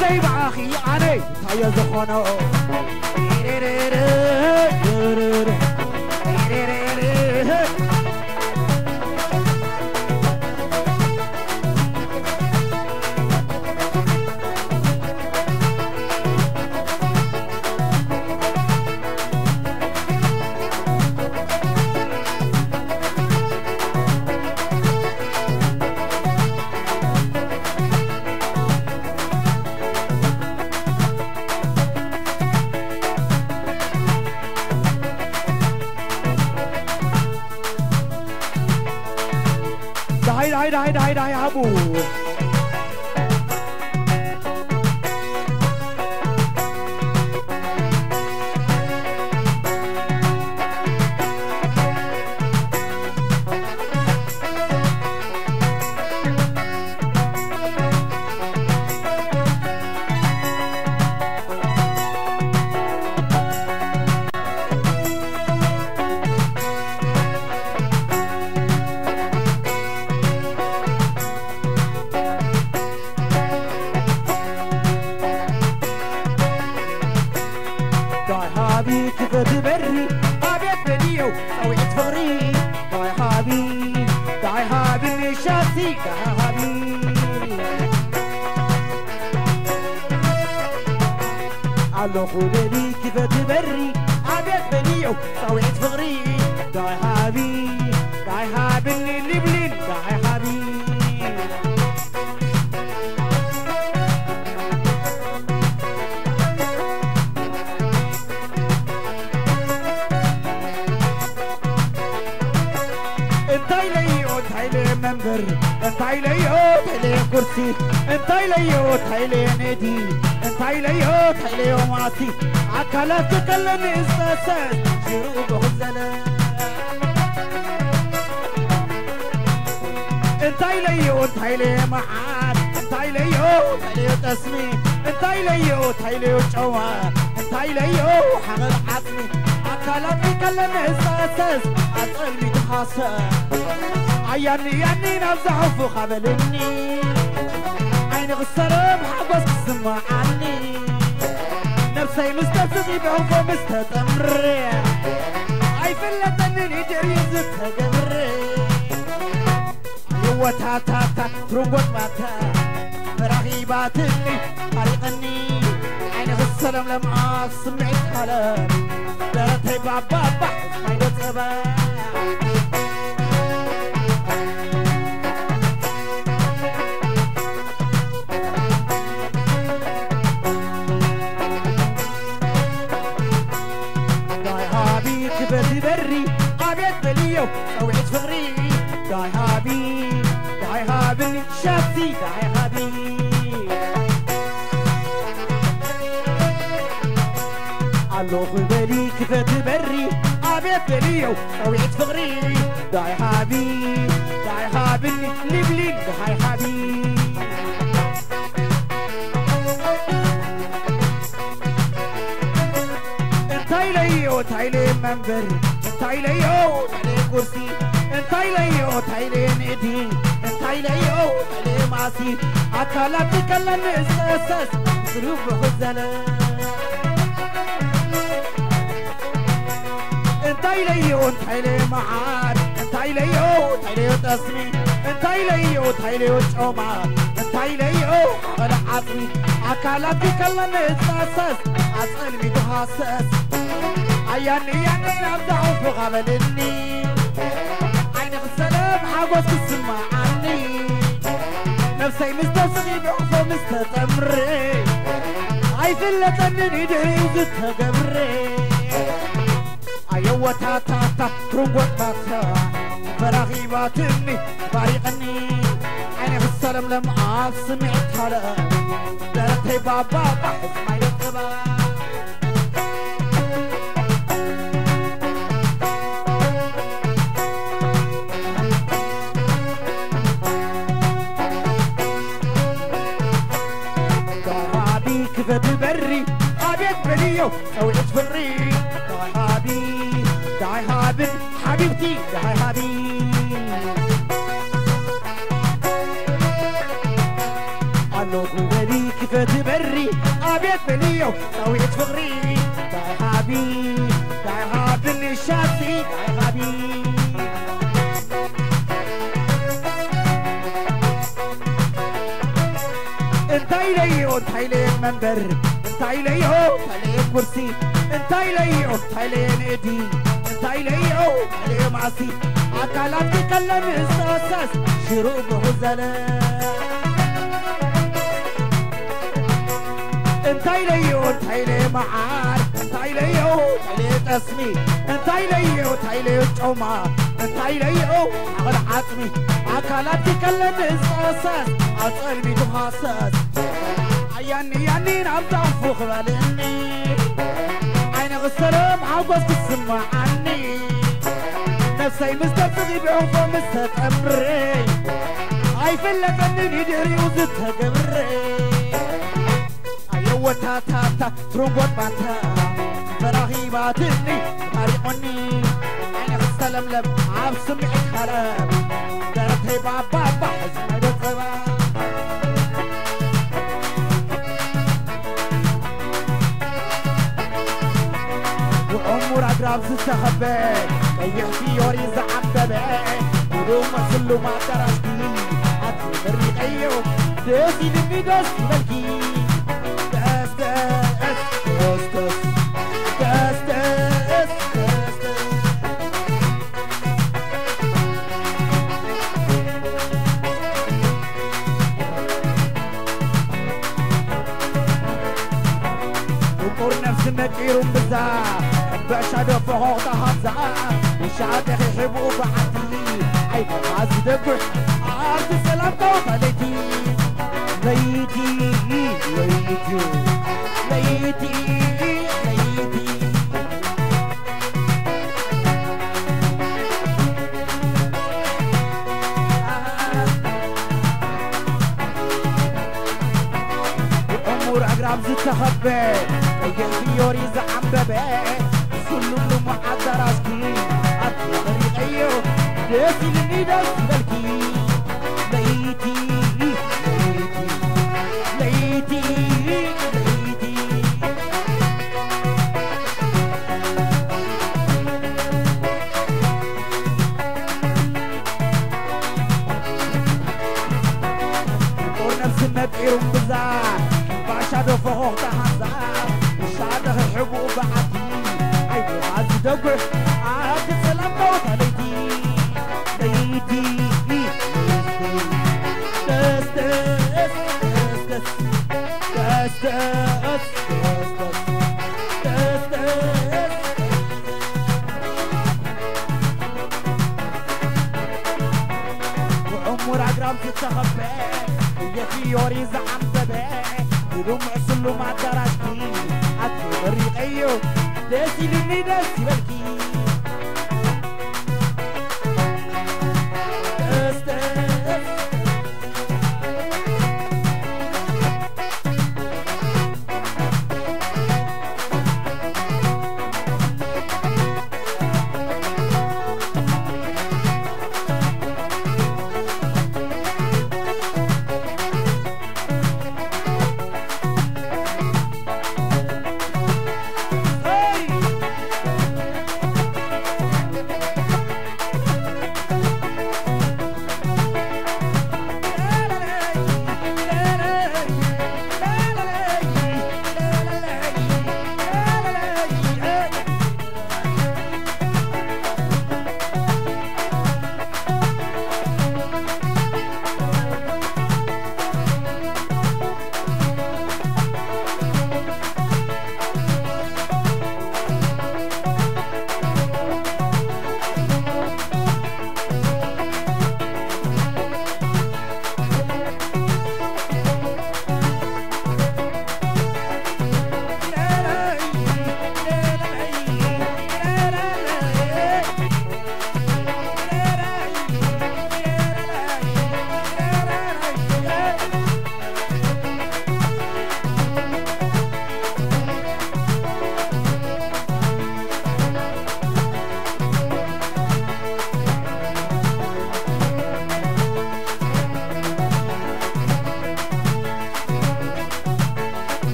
زي بعخي علي تايا زخانة داي عبو على خلالي كيف تبري عبيت بنيو سويت فغري داي حابي اللي بلين داي حابي منبر انتي ليوت حيلي كرسي انتي ليوت حيلي نادي انتي ليوت حيلي ومعسي عكالات تكلم استاسات جروب غزلة تايلي معاد تايليو تايليو تسمي تايليو تايليو جوا تايليو حغل عزمي أكلمي كلم إساسس أطلبي تحاسب عياني يعني نفزح فوق قبلني عيني غسرم حبس تسمع عني نفسي مستفزي بعفو مستتمري عي فلتني جريز تقمري يوه تا تا تا ترنقوت باتا رغيباتني طريقني عيني غسرم لمعاف سمعت حلم درتي بابا بحث ما يدوت أبا بري عبيت بليو سويت فغري داي هابي شافتي داي هابي علو بالي كيف تبري عبيت بليو سويت فغري داي هابي لبلين داي هابي تايلي منبر تايليو تايلي كرسي تايليو تايلي ندي تايليو تايلي ماسي أكلاتي كلن إساس سلوب خزانة تايليو تايلي معاد تايليو تايليو تسمي تايليو تايليو جوما تايليو على عصمي أكلاتي كلن إساس أسألني تحاسس عياني أبدعوا في غبلني عيني بالسلام حاقوس تسمع عني نفسي مستوصلي بعفو مستتمري عايز اللي تنني دهري وزدها قبري أيوة تا تا تا ترنقوت باتا فرغيباتني طريقني عيني بالسلام لمعاف سمعت هلا درتي بابا بحث ما يدقبا بري عبيت بليو سويت فري داي هابي حبيبتي داي هابي علو بلي كيف تبري عبيت بليو سويت فري داي هابي شافي داي هابي تايلي منبر تايليو تايلي كرسي تايليو تايلي ندي تايليو تايلي معسي أكلاتي كلن إساسس شروب غزالة تايليو تايلي معار تايليو تايلي تسمي تايليو تايلي جوما تايليو على عتمي أكلاتي كلن إساسس أطلبي تحاسس يعني نبدأ فوق بالني عيني غسرم عاوز تسمع عني نفسي مستفغي بعفو مستتمري عاي فلتني يدري وزدها قبري أيوة تا تا تا ترنقوت باتا فرغيباتني طريقني عيني غسلم لب عاو سمعي خراب درتي بابا بحز ما يدقبا وعمر أقرب تستخبى يحكي يوري زعم ببعي ودوم أصله ما درستي أطلب الرقية داسي لمي داسي بلكي داس داس داس داس داس داس داس وقور نفس النكيرون بزاف بشهد فوق تهزع وشعب يحبوا بعدي عيب عايز دبر عايز سلام توصلتي ليتي ليتي ليتي ليتي تتخبى يجي يوري زعمببة سلم معذراسكي أطلق أيو داسي لني داسي بلكي ليتي ليتي ليتي ونفس النبير بزار بعشاد فوق تحزار وشاد حبوب عدي عيني عاد دبر عاد سلام دوت ليتي ليتي دس دس دس دس دس دس دس وعمر عقرب تتخبى يا فيوري زعم تباعي بدون عسلو مع درجتي عطي بريق ايو داسي لني داسي بالكي داس داس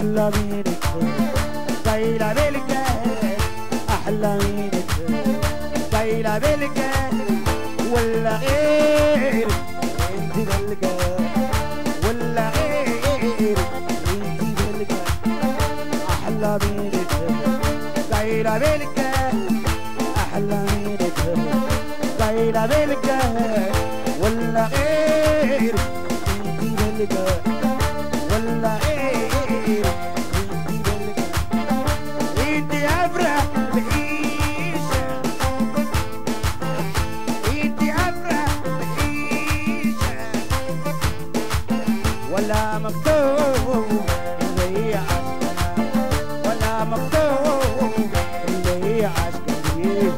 أحلى منك قايلة بالك أحلى منك قايلة بالك ولا غير انت بالك ولا غير انت بالك أحلى منك قايلة بالك أحلى منك قايلة بالك ولا غير انت بالك ولا غير انت بالك انت أفرح بعيشة انت أفرح بعيشة ولا مكتوب زي عشقنا ولا مكتوب زي عشقنا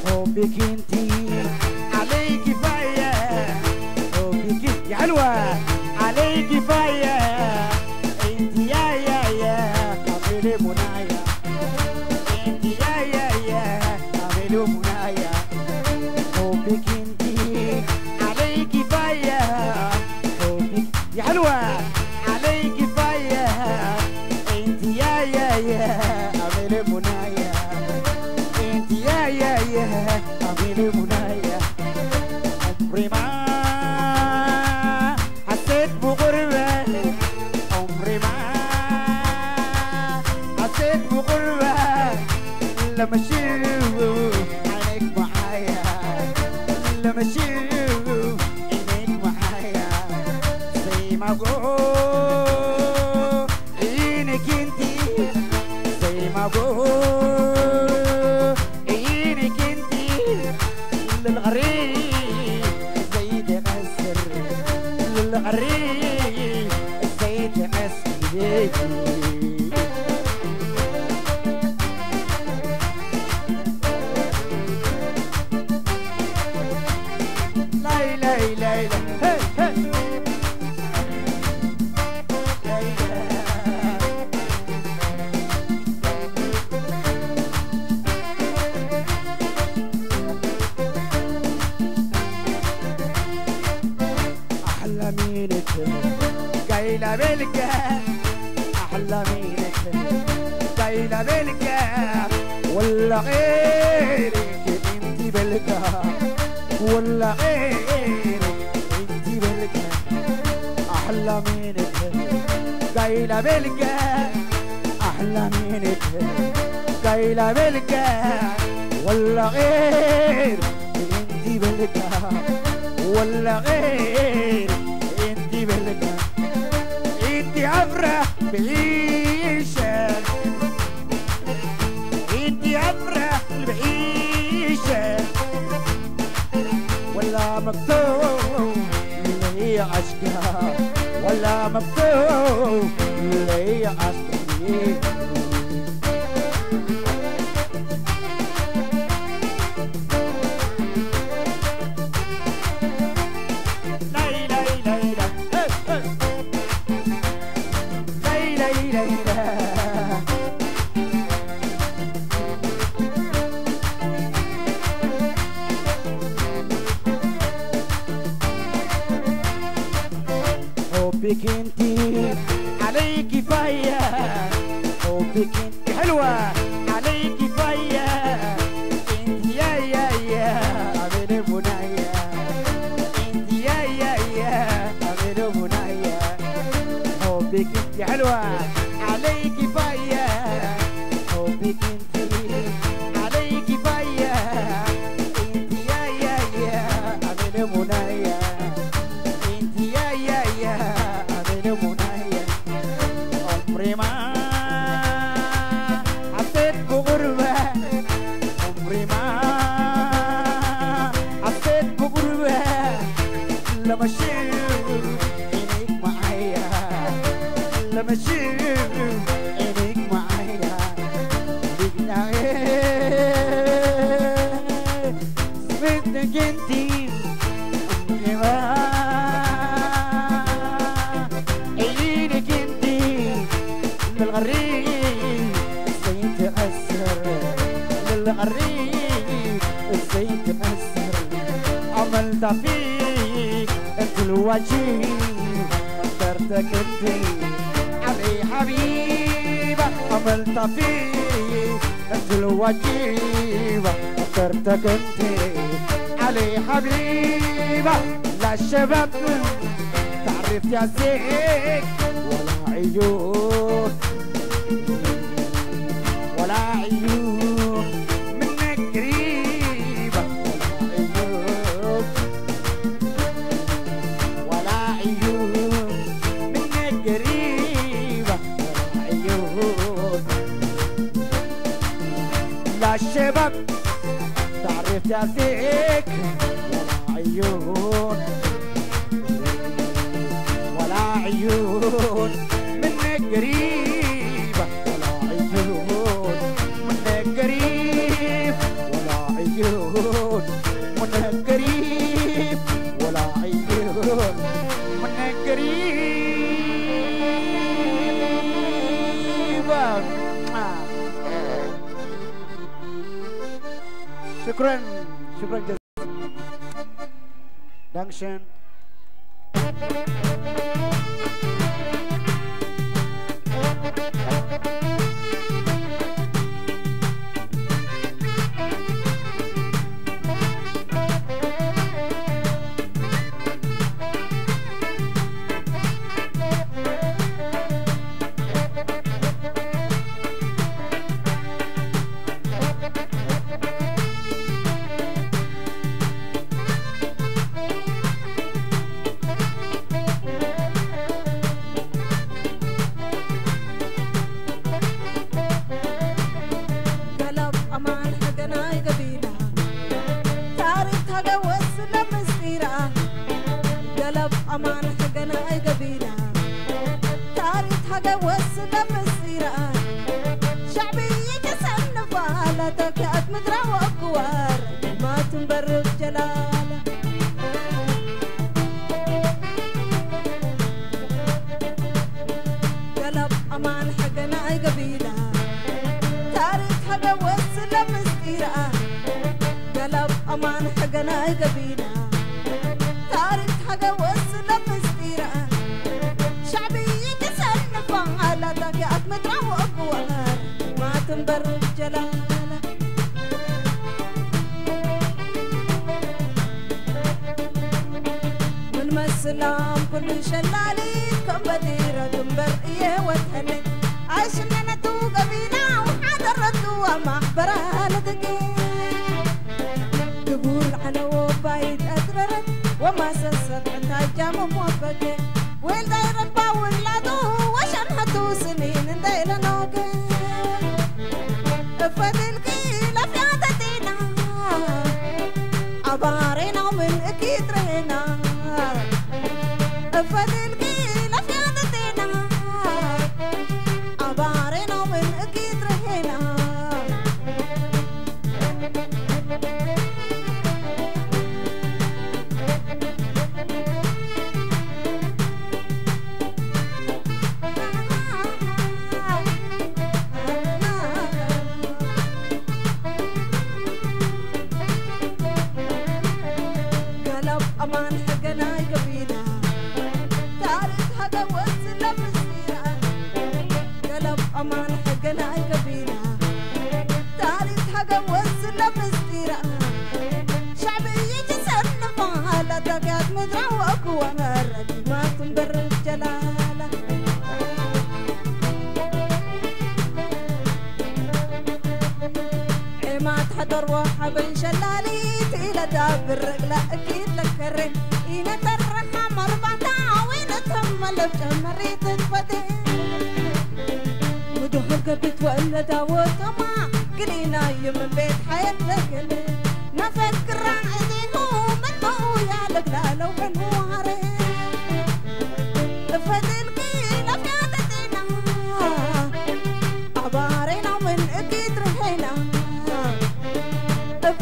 حبك انتي علي كفاية حبك يا حلوة علي كفاية انتي يا عملي منايا انتي يا عملي منايا حبك انتي علي كفاية حبك يا حلوة علي كفاية انتي يا عملي منايا انتي يا عملي منايا عمري ما حسيت بغربة عمري ما حسيت بغربة لما اشوف عينيك معايا لما اشوف عينيك معايا زي ما اقول عينك انتي زي ما اقول عينك انتي للغريب زي تمسر للغريب زي تمسر لا لا لا لا أحلى منك قايلة بالك أحلى منك قايلة بالك ولا غيرك انتي بالك ولا غيرك انتي بالك أحلى منك قايلة بالك أحلى منك قايلة بالك ولا غير انتي بالك ولا غير انتي بالك انتي أفرح بعيشة انتي أفرح بعيشة ولا مكتوب اللي هي عشقها ولا مكتوب اللي هي عشقها حبك انتي علي كفاية حبك انتي حلوة علي كفاية انتي يا عملي منايا انتي يا عملي منايا حبك انتي حلوة علي كفاية حبك انتي علي كفاية انتي يا عملي منايا انتي يا عملي منايا عمري ما حسيت بغربة عمري ما حسيت بغربة لما اشوف عينيك معايا لما اشوف عينك انتي عينك انتي للغريب ازاي تأثر للغريب ازاي تأثر عملت فيك انت الوجيه اخترتك انتي علي حبيبة عملت فيك انت الوجيه اخترتك انتي علي حبيبة لا الشباب تعرف يا زيك ولا عيون ولا عيون منك قريبة ولا عيون منك قريبة ولا عيون لا الشباب تعرف يا زيك ولا عيون ولا عيون منك قريبة ولا عيون منك قريب ولا عيون منك قريب ولا عيون منك قريب شكرا شكرا جزيلا دانكشن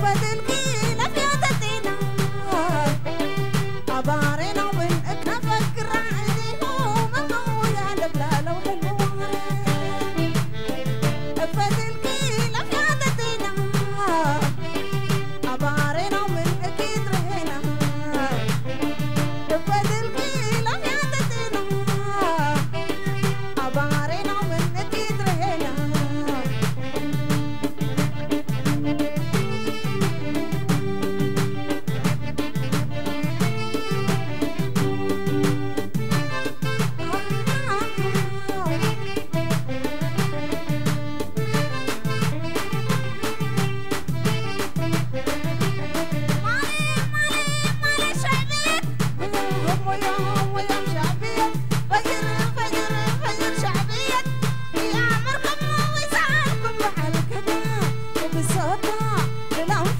فضل كي لفيا تتينا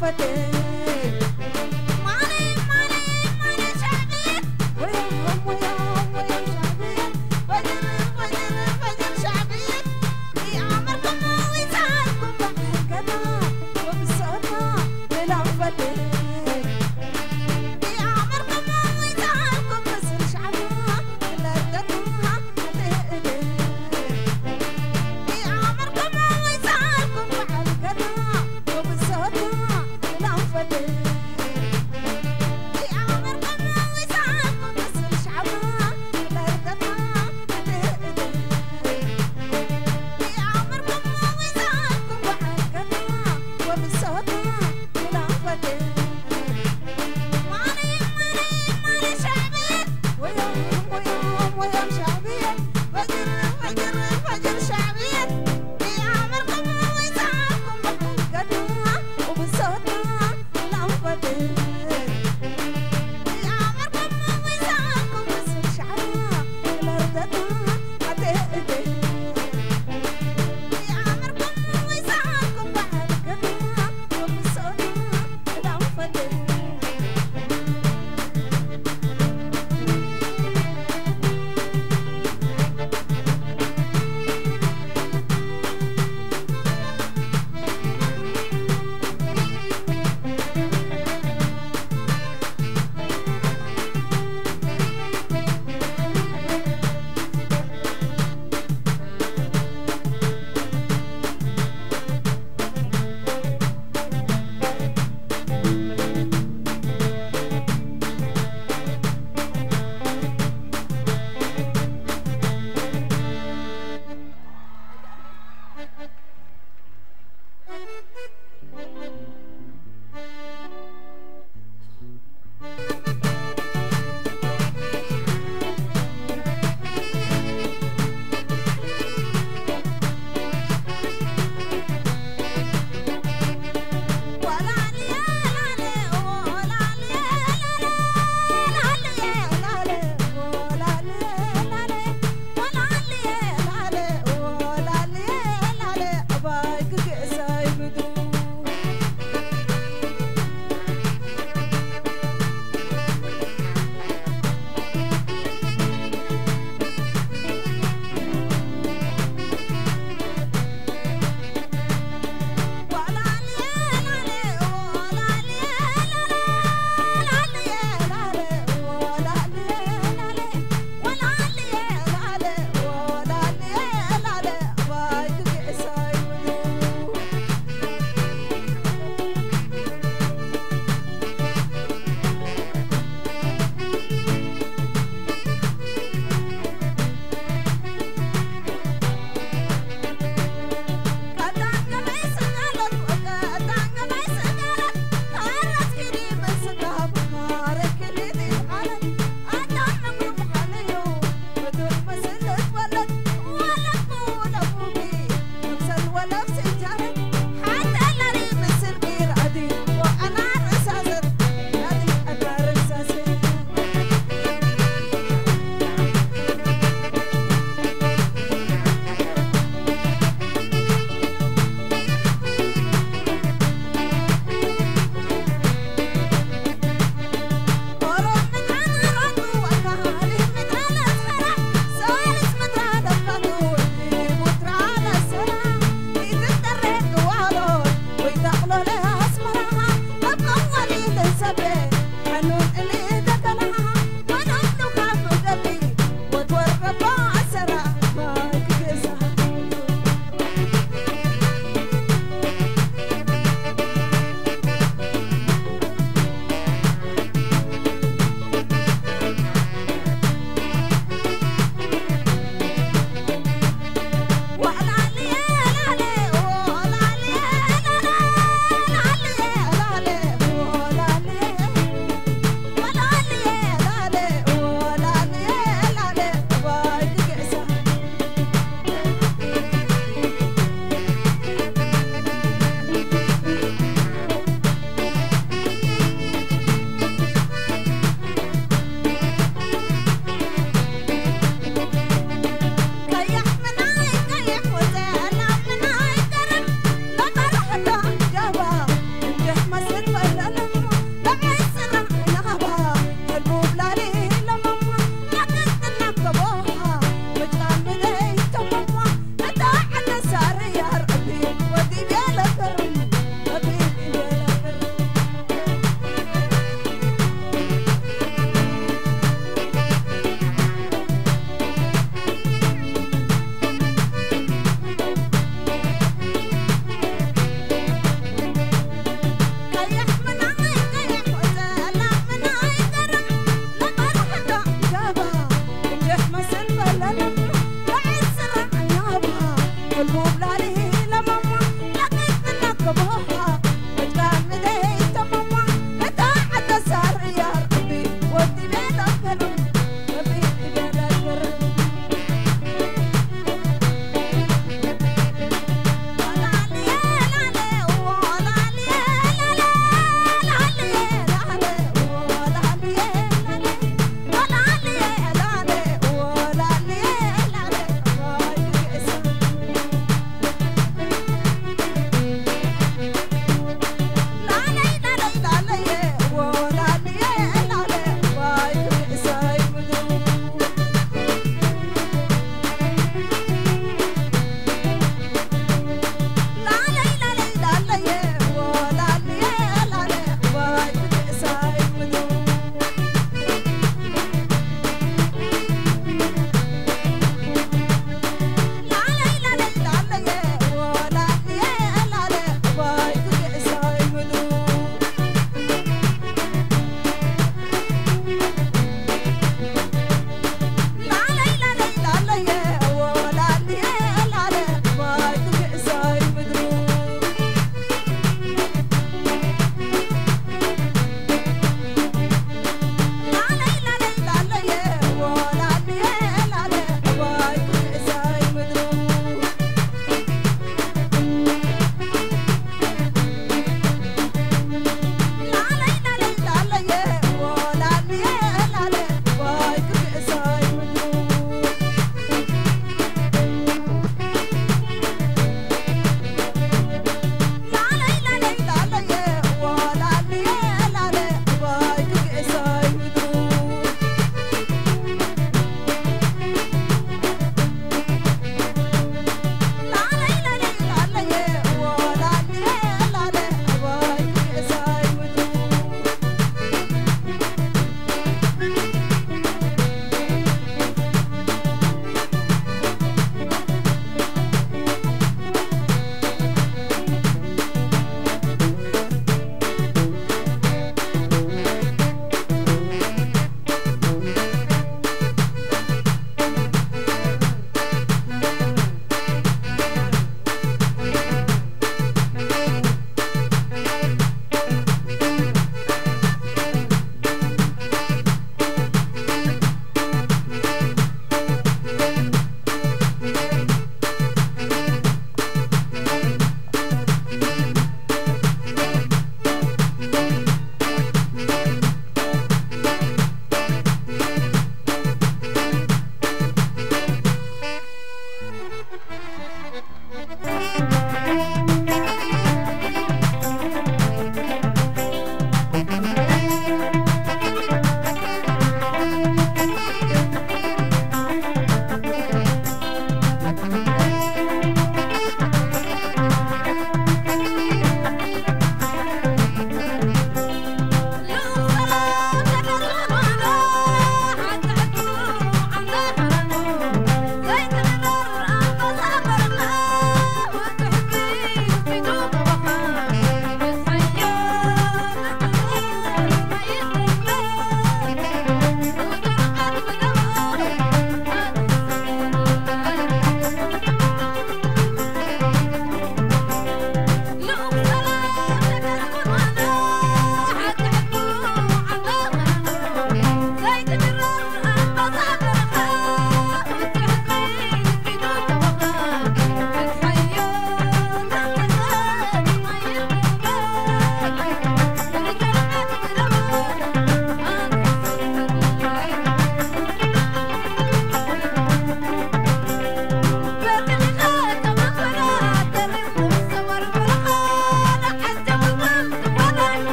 فتح مالي شعبي وياهم وياهم شعبي فجر شعبي يعمركم ويسعدكم بحركنا وبصوتنا بلا فتح يعمركم ويسعدكم مصر شعبنا بلادتنا هتقدر يعمركم ويسعدكم بحركنا وبصوتنا بلا فتح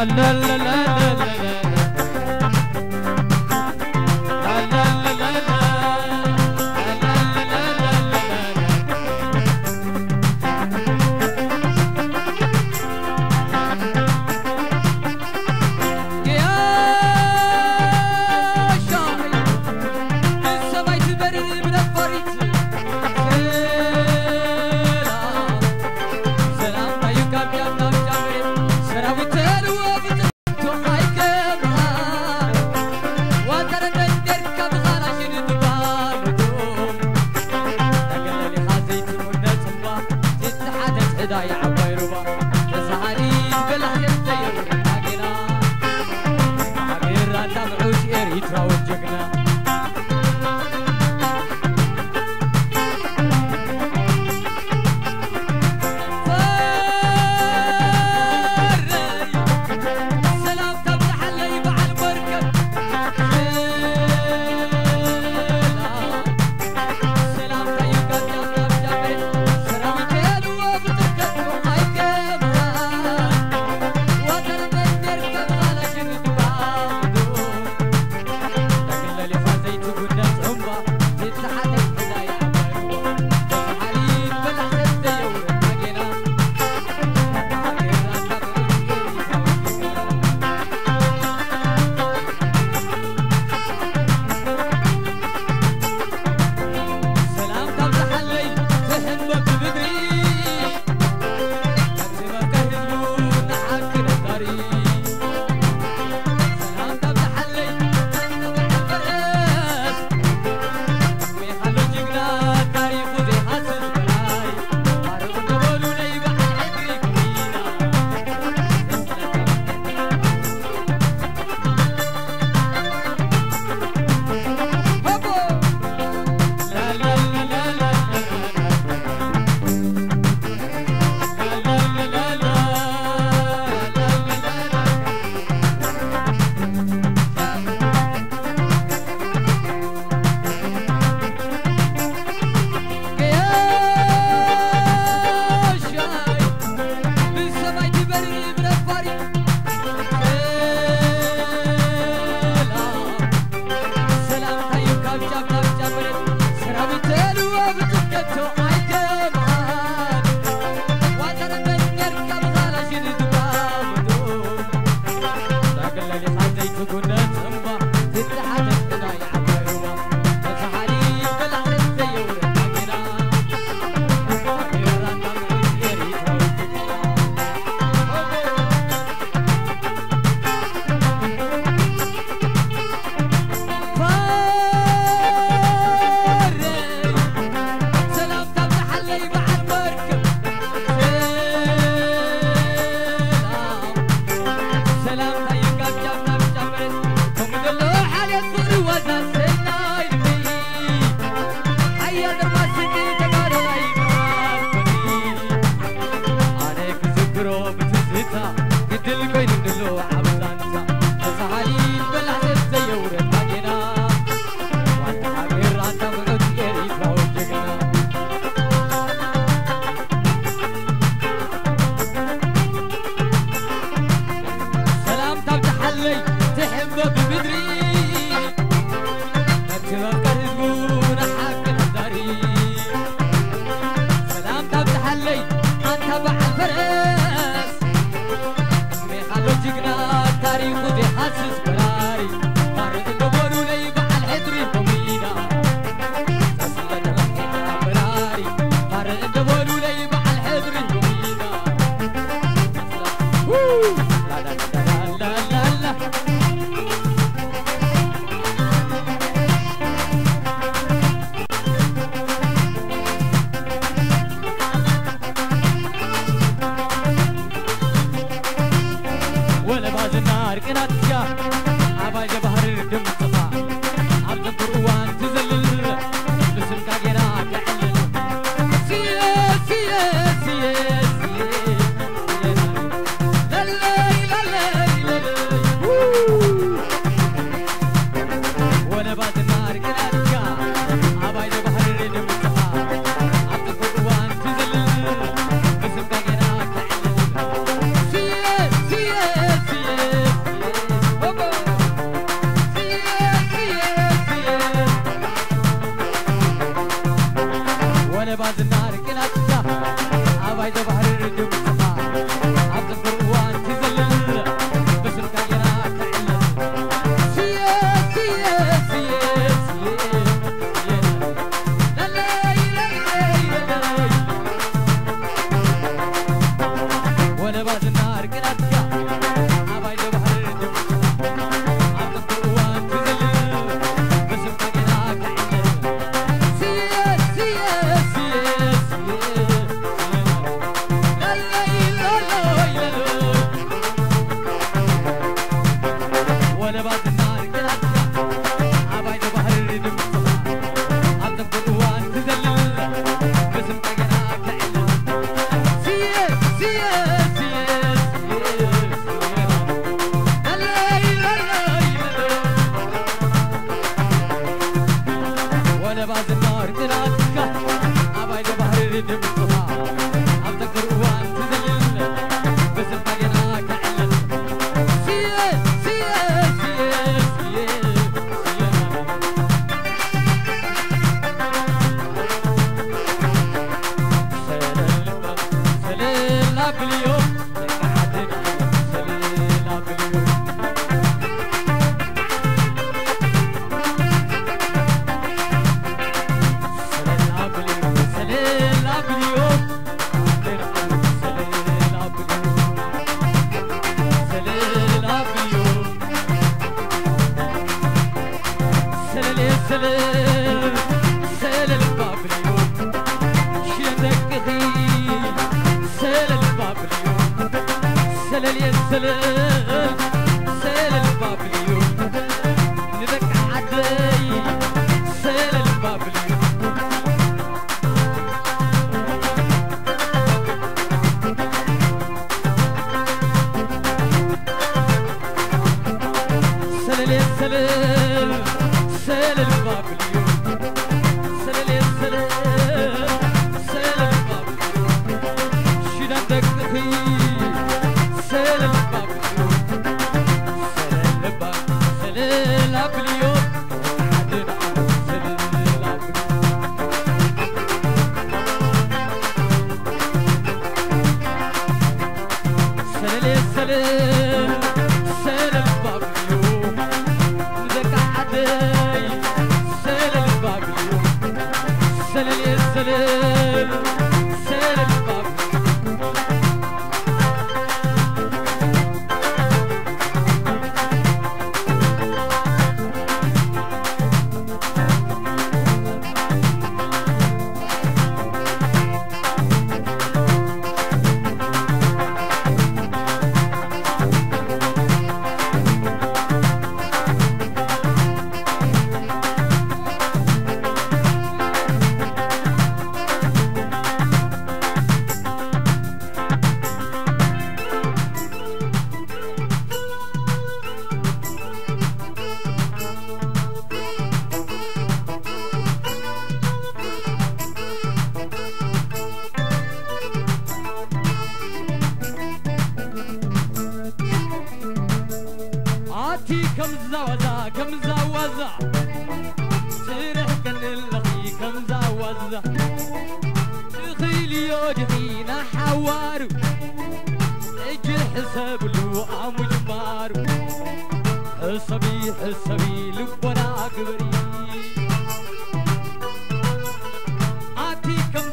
Yeah. سيل البابليون ندك عدي سيل البابليون سيل سيل البابليون سيل سيل البابليون شدان دقنخي سيل البابليون سيل البابليون عدنا سيل البابليون سيل سيل البابليون ندك عدي سيل البابليون سيل سيل البابليون عاتي كم زوزة سرح كن اللخي كم زوزة تخيلي يودخينا حوارو اجي حساب له عمو جمارو حسبي لبنا اكبري عاتي كم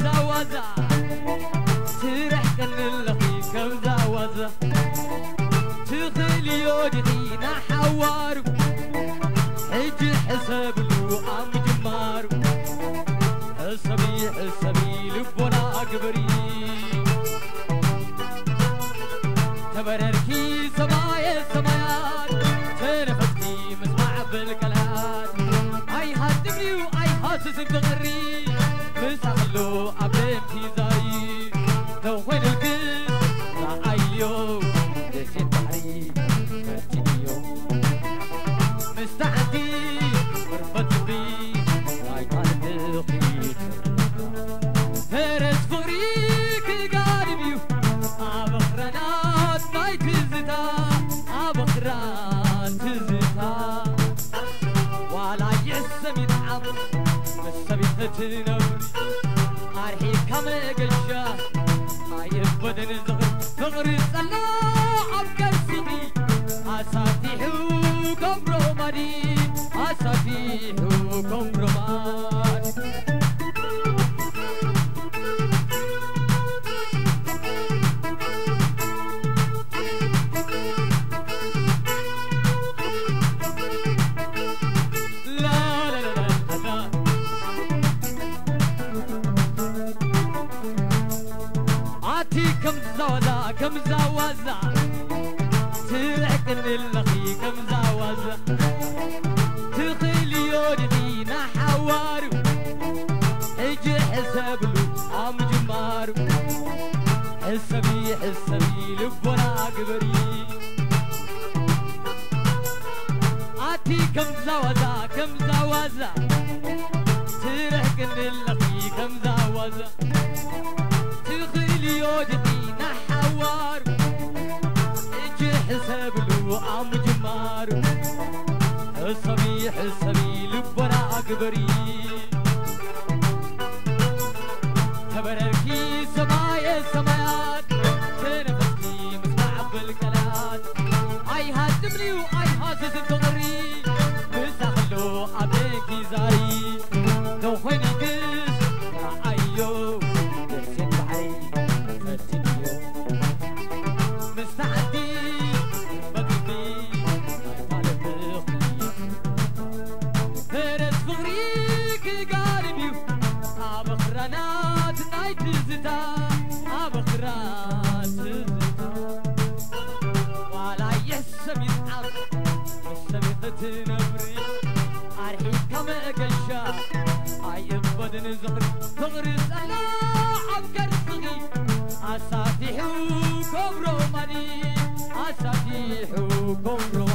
زوزة سرح كن اللخي كم زوزة تخيلي يودخينا حوارو اجي حساب له عمو جمارو حسبي لبنا اكبري تبرركي سمايات تنفستي مسمع بالكلات اي هاتبني واي حاسس بغري مسحلو ابنتي زاي لو وين الكل لا ايو دسيت بحري فرتينيو مستعدي مربط بي لاي طالب الخير فرس فريق قالبيو عبخرانات ماي تزتا عبخران تزتا ولا يسمي نعم بسبي تتنور عارحي كم قلشا ما يبدن الزغر فغري صلو عبكر صدي أساتيحو كمرو مدي أساتيحو كمرو مدي كم زوزة تلعكن اللخي كم زوزة تخيلي يودخينا حوارو اجي حساب له عم جمارو حسبي لبنا اكبري عاتي كم زوزة تلعكن اللخي كم زوزة تخيلي يودخينا حوارو اجي حساب له عم جمارو حسبي لبنا اكبري تبرركي سمايات تنفستي مسمع بالكلات اي هاتبني واي حاسس بغري مسحلو ابنكي زاي لو وين الكل ايو دسيت بحري فرتينيو مستعدي بقلبي طالب الخير فرس فغريك زغري زغري سلا عبقر صغي أساتيحو كبرو ماني أساتيحو كبرو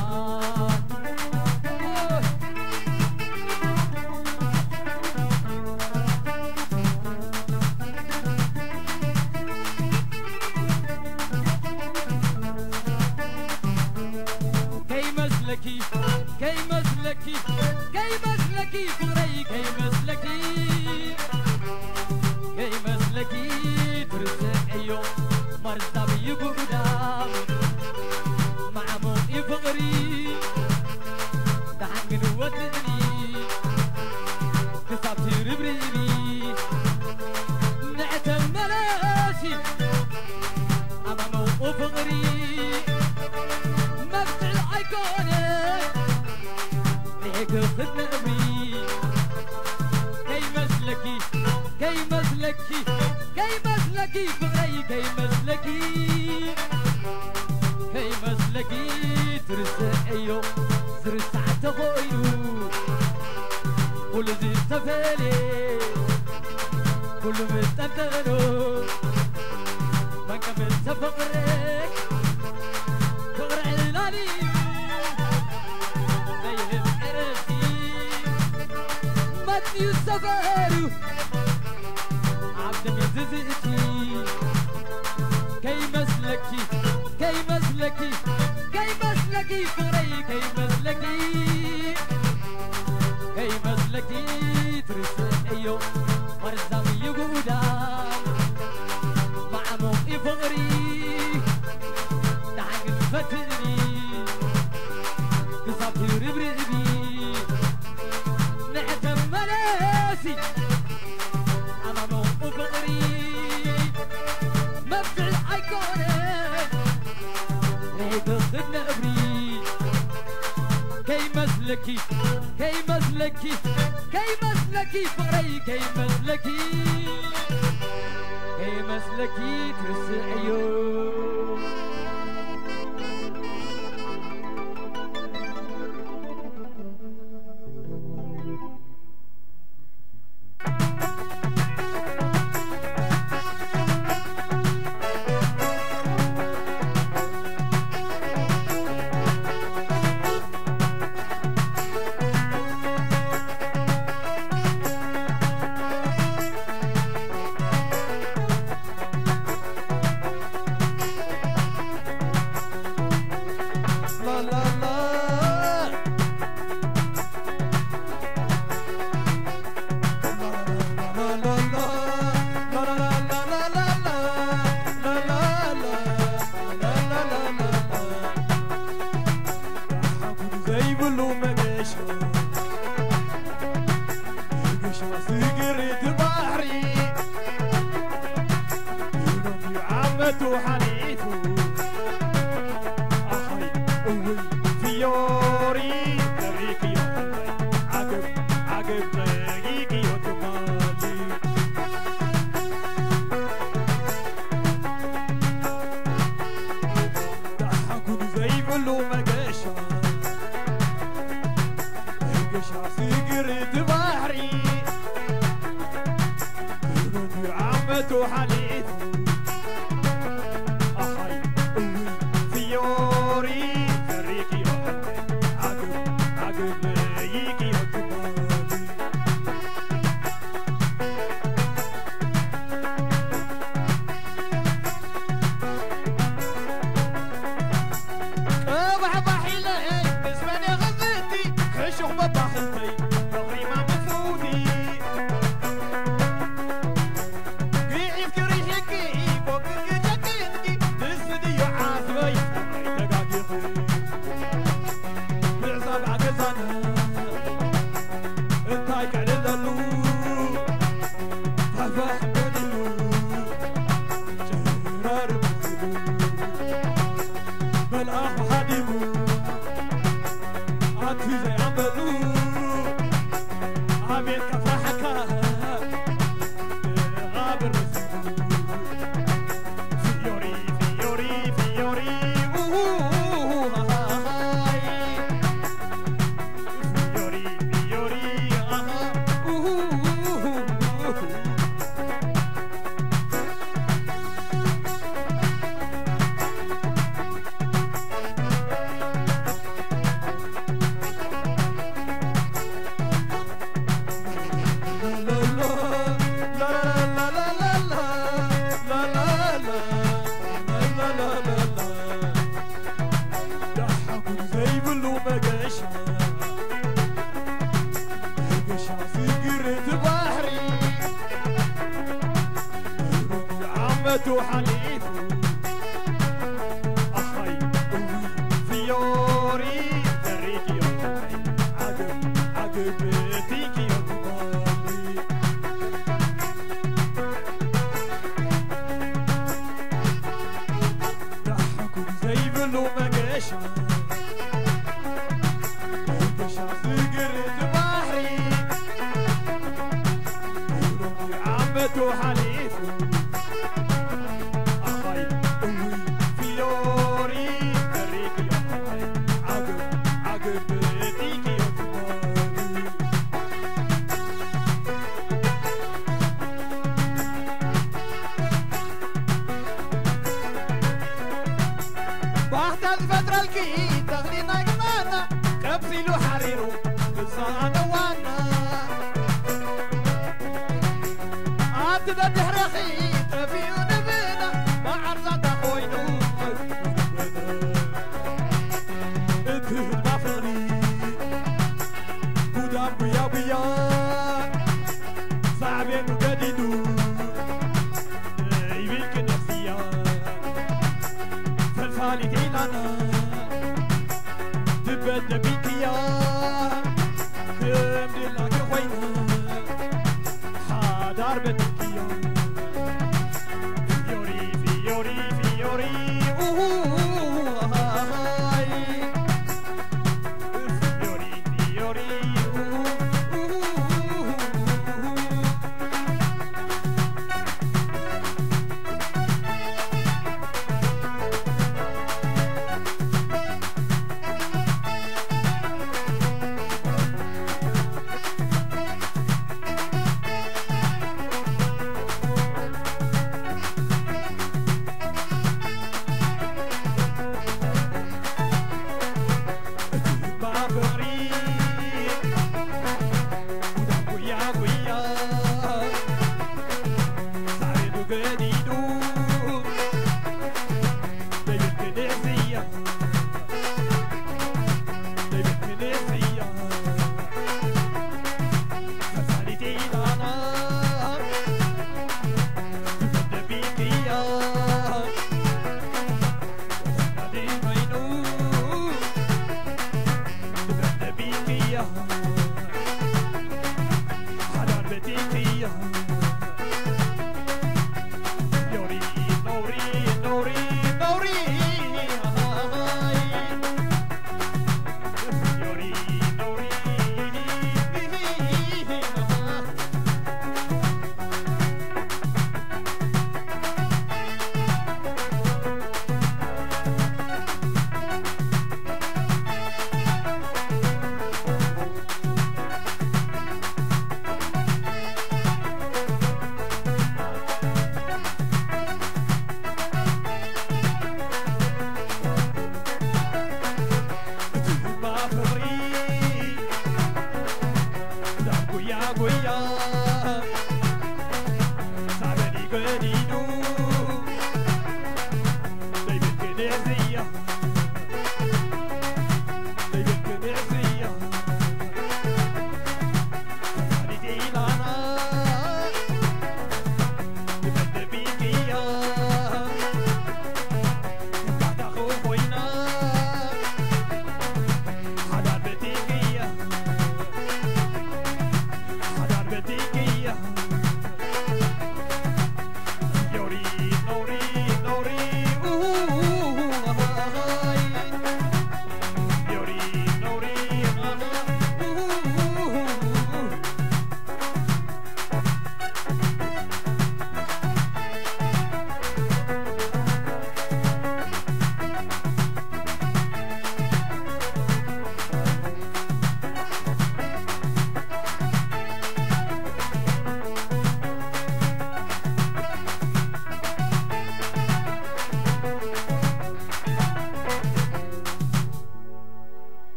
كي مسلكي فري كي مسلكي ترسعيو مرزب يقودام معمو يفغري دحن وتدني كساب تربريني نعتم ملاشي أمامو وفغري مقطع الأيقونة ليك خدنا أمي كي مسلكي فغري كي مسلكي ترسعيو زرسع تغيرو كل ذي تفالي كل مستمتغنو ما كمل تفغرك فغر علالي زيهم عرسي ما تيسفارو عبد مززتي كي مسلكي فغري كي مسلكي ترسعيو مرزم يقودام معمو يفغري دعق الفتني كساب تربربي نعتم ملاسي أمامو يفغري مبدع الأيقونة ليك خدنا أبري كي مسلكي فغري كي مسلكي ترسعيو قيعي فكري كله مقاشة مقاشة سقرت بحري ربي عمته حليفه أخي أوي فيوري دريك يا أخي عقب بديك يا كباري واحدة الفترة الكي تغنينا قمانا كبسيلو حريرو قصانا وانا عبدنا تحرخي تفيو نبينا ما عرضا تقوينو انت المفري قدام بيا بيا صعبين وقديدو يبيك نفسيا فالفالي تيلانا تبدأ بيك يا كم دلك خوينا حادار بدك يا فيوري فيوري فيوري هاي فيوري فيوري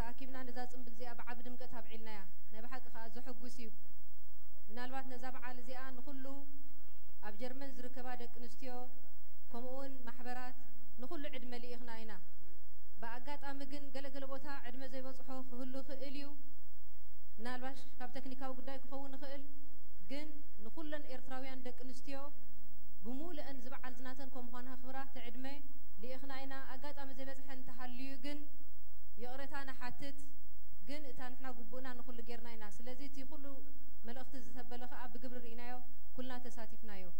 تأكيدنا نزا صنبل زي أبعد بدمك تابعينا يا نبحق خازو حقوسيو من الوقت نزا بعال زي أن كله أب جرمن زركبا دك نستيو كمون محبرات نخلو عد مليئنا إنا بأجات أمجن جل بوتا عد مزي بصحو خلو خيليو من الواش كاب تكنيكاو قداي كخون خيل جن نخلن إرتراويان دك نستيو بمول أن زبعل زناتن كم خانها خبرة تعدمه لإخنا إنا أجات أمزي بزحن تحليو جن يقرتنا حتت جن إتان إحنا جبونا نخل جيرنا إنا سلزي تيخلو ملأخت زتبلخ أب جبر إنايو كلنا تساتفنايو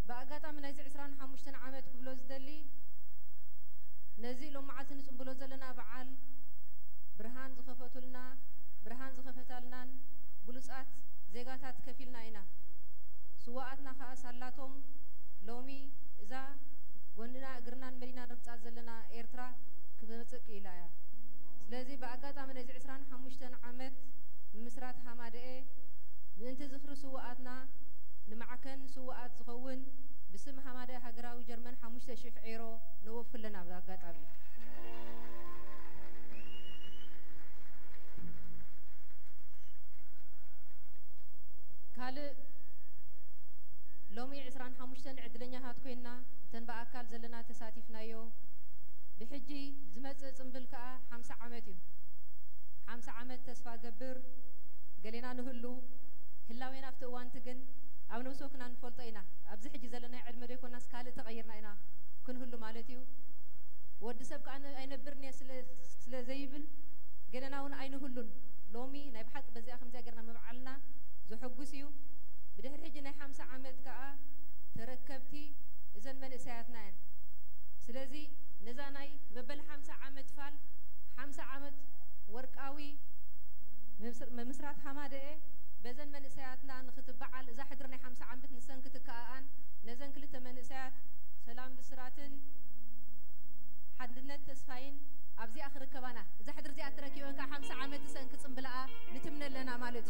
بأجات أمن نزع عسران حمشتن عامت كبلوز دلي نزيلو معتن سنبلوز لنا بعال برهان زخفتلنا برهان زخفتلنا بلوسات زيجاتات كفيلنا إنا سواءاتنا خاص هلاتهم لومي إذا وننا قرنا مرينا ربط لنا إيرترا كبنتك إلايا سلازي بأجات أمن نزع عسران حمشتن عامت مسرات حمادة أنت زخر سواءاتنا نمعكن سواءات زخون بسم حمادة هجراوي جرمن حمشت شيخ عيرو نوف لنا بأجات أبي كال لومي عسران حمشتن عدلنا هاتكوينا تنبأ أكل زلنا تساتفنا يو بحجي زمت زنبلكا 5 عامتيو 5 عامت تسفى قبر قالينا نهلو هلاوينا في توان تجن أو نوسوكنا نفولطينا أبزح حجي زلنا عد مريكو ناس كالي تغيرنا إنا كن هلو مالتيو ود سبك أنا أين برني سلا زيبل قالنا هون أين هلون لومي نبحق بزي أخم زاجرنا مبعلنا زحقوسيو بدهر حجينا 5 عامت كا تركبتي إذن من إساعتنا سلازي نزاناي مبل 5 عامت فال 5 عامت ورقاوي مسرات حمادة بزن من إساعتنا نختب بعل إذا حضرنا 5 عامت نسان كتكاءان نزن كل 8 ساعات سلام بسراتن حدنا تسفاين أبزي آخر كبانا إذا حضر زي أتركيوان كا 5 عامت نسان كتصنبلاء نتمنى لنا مالت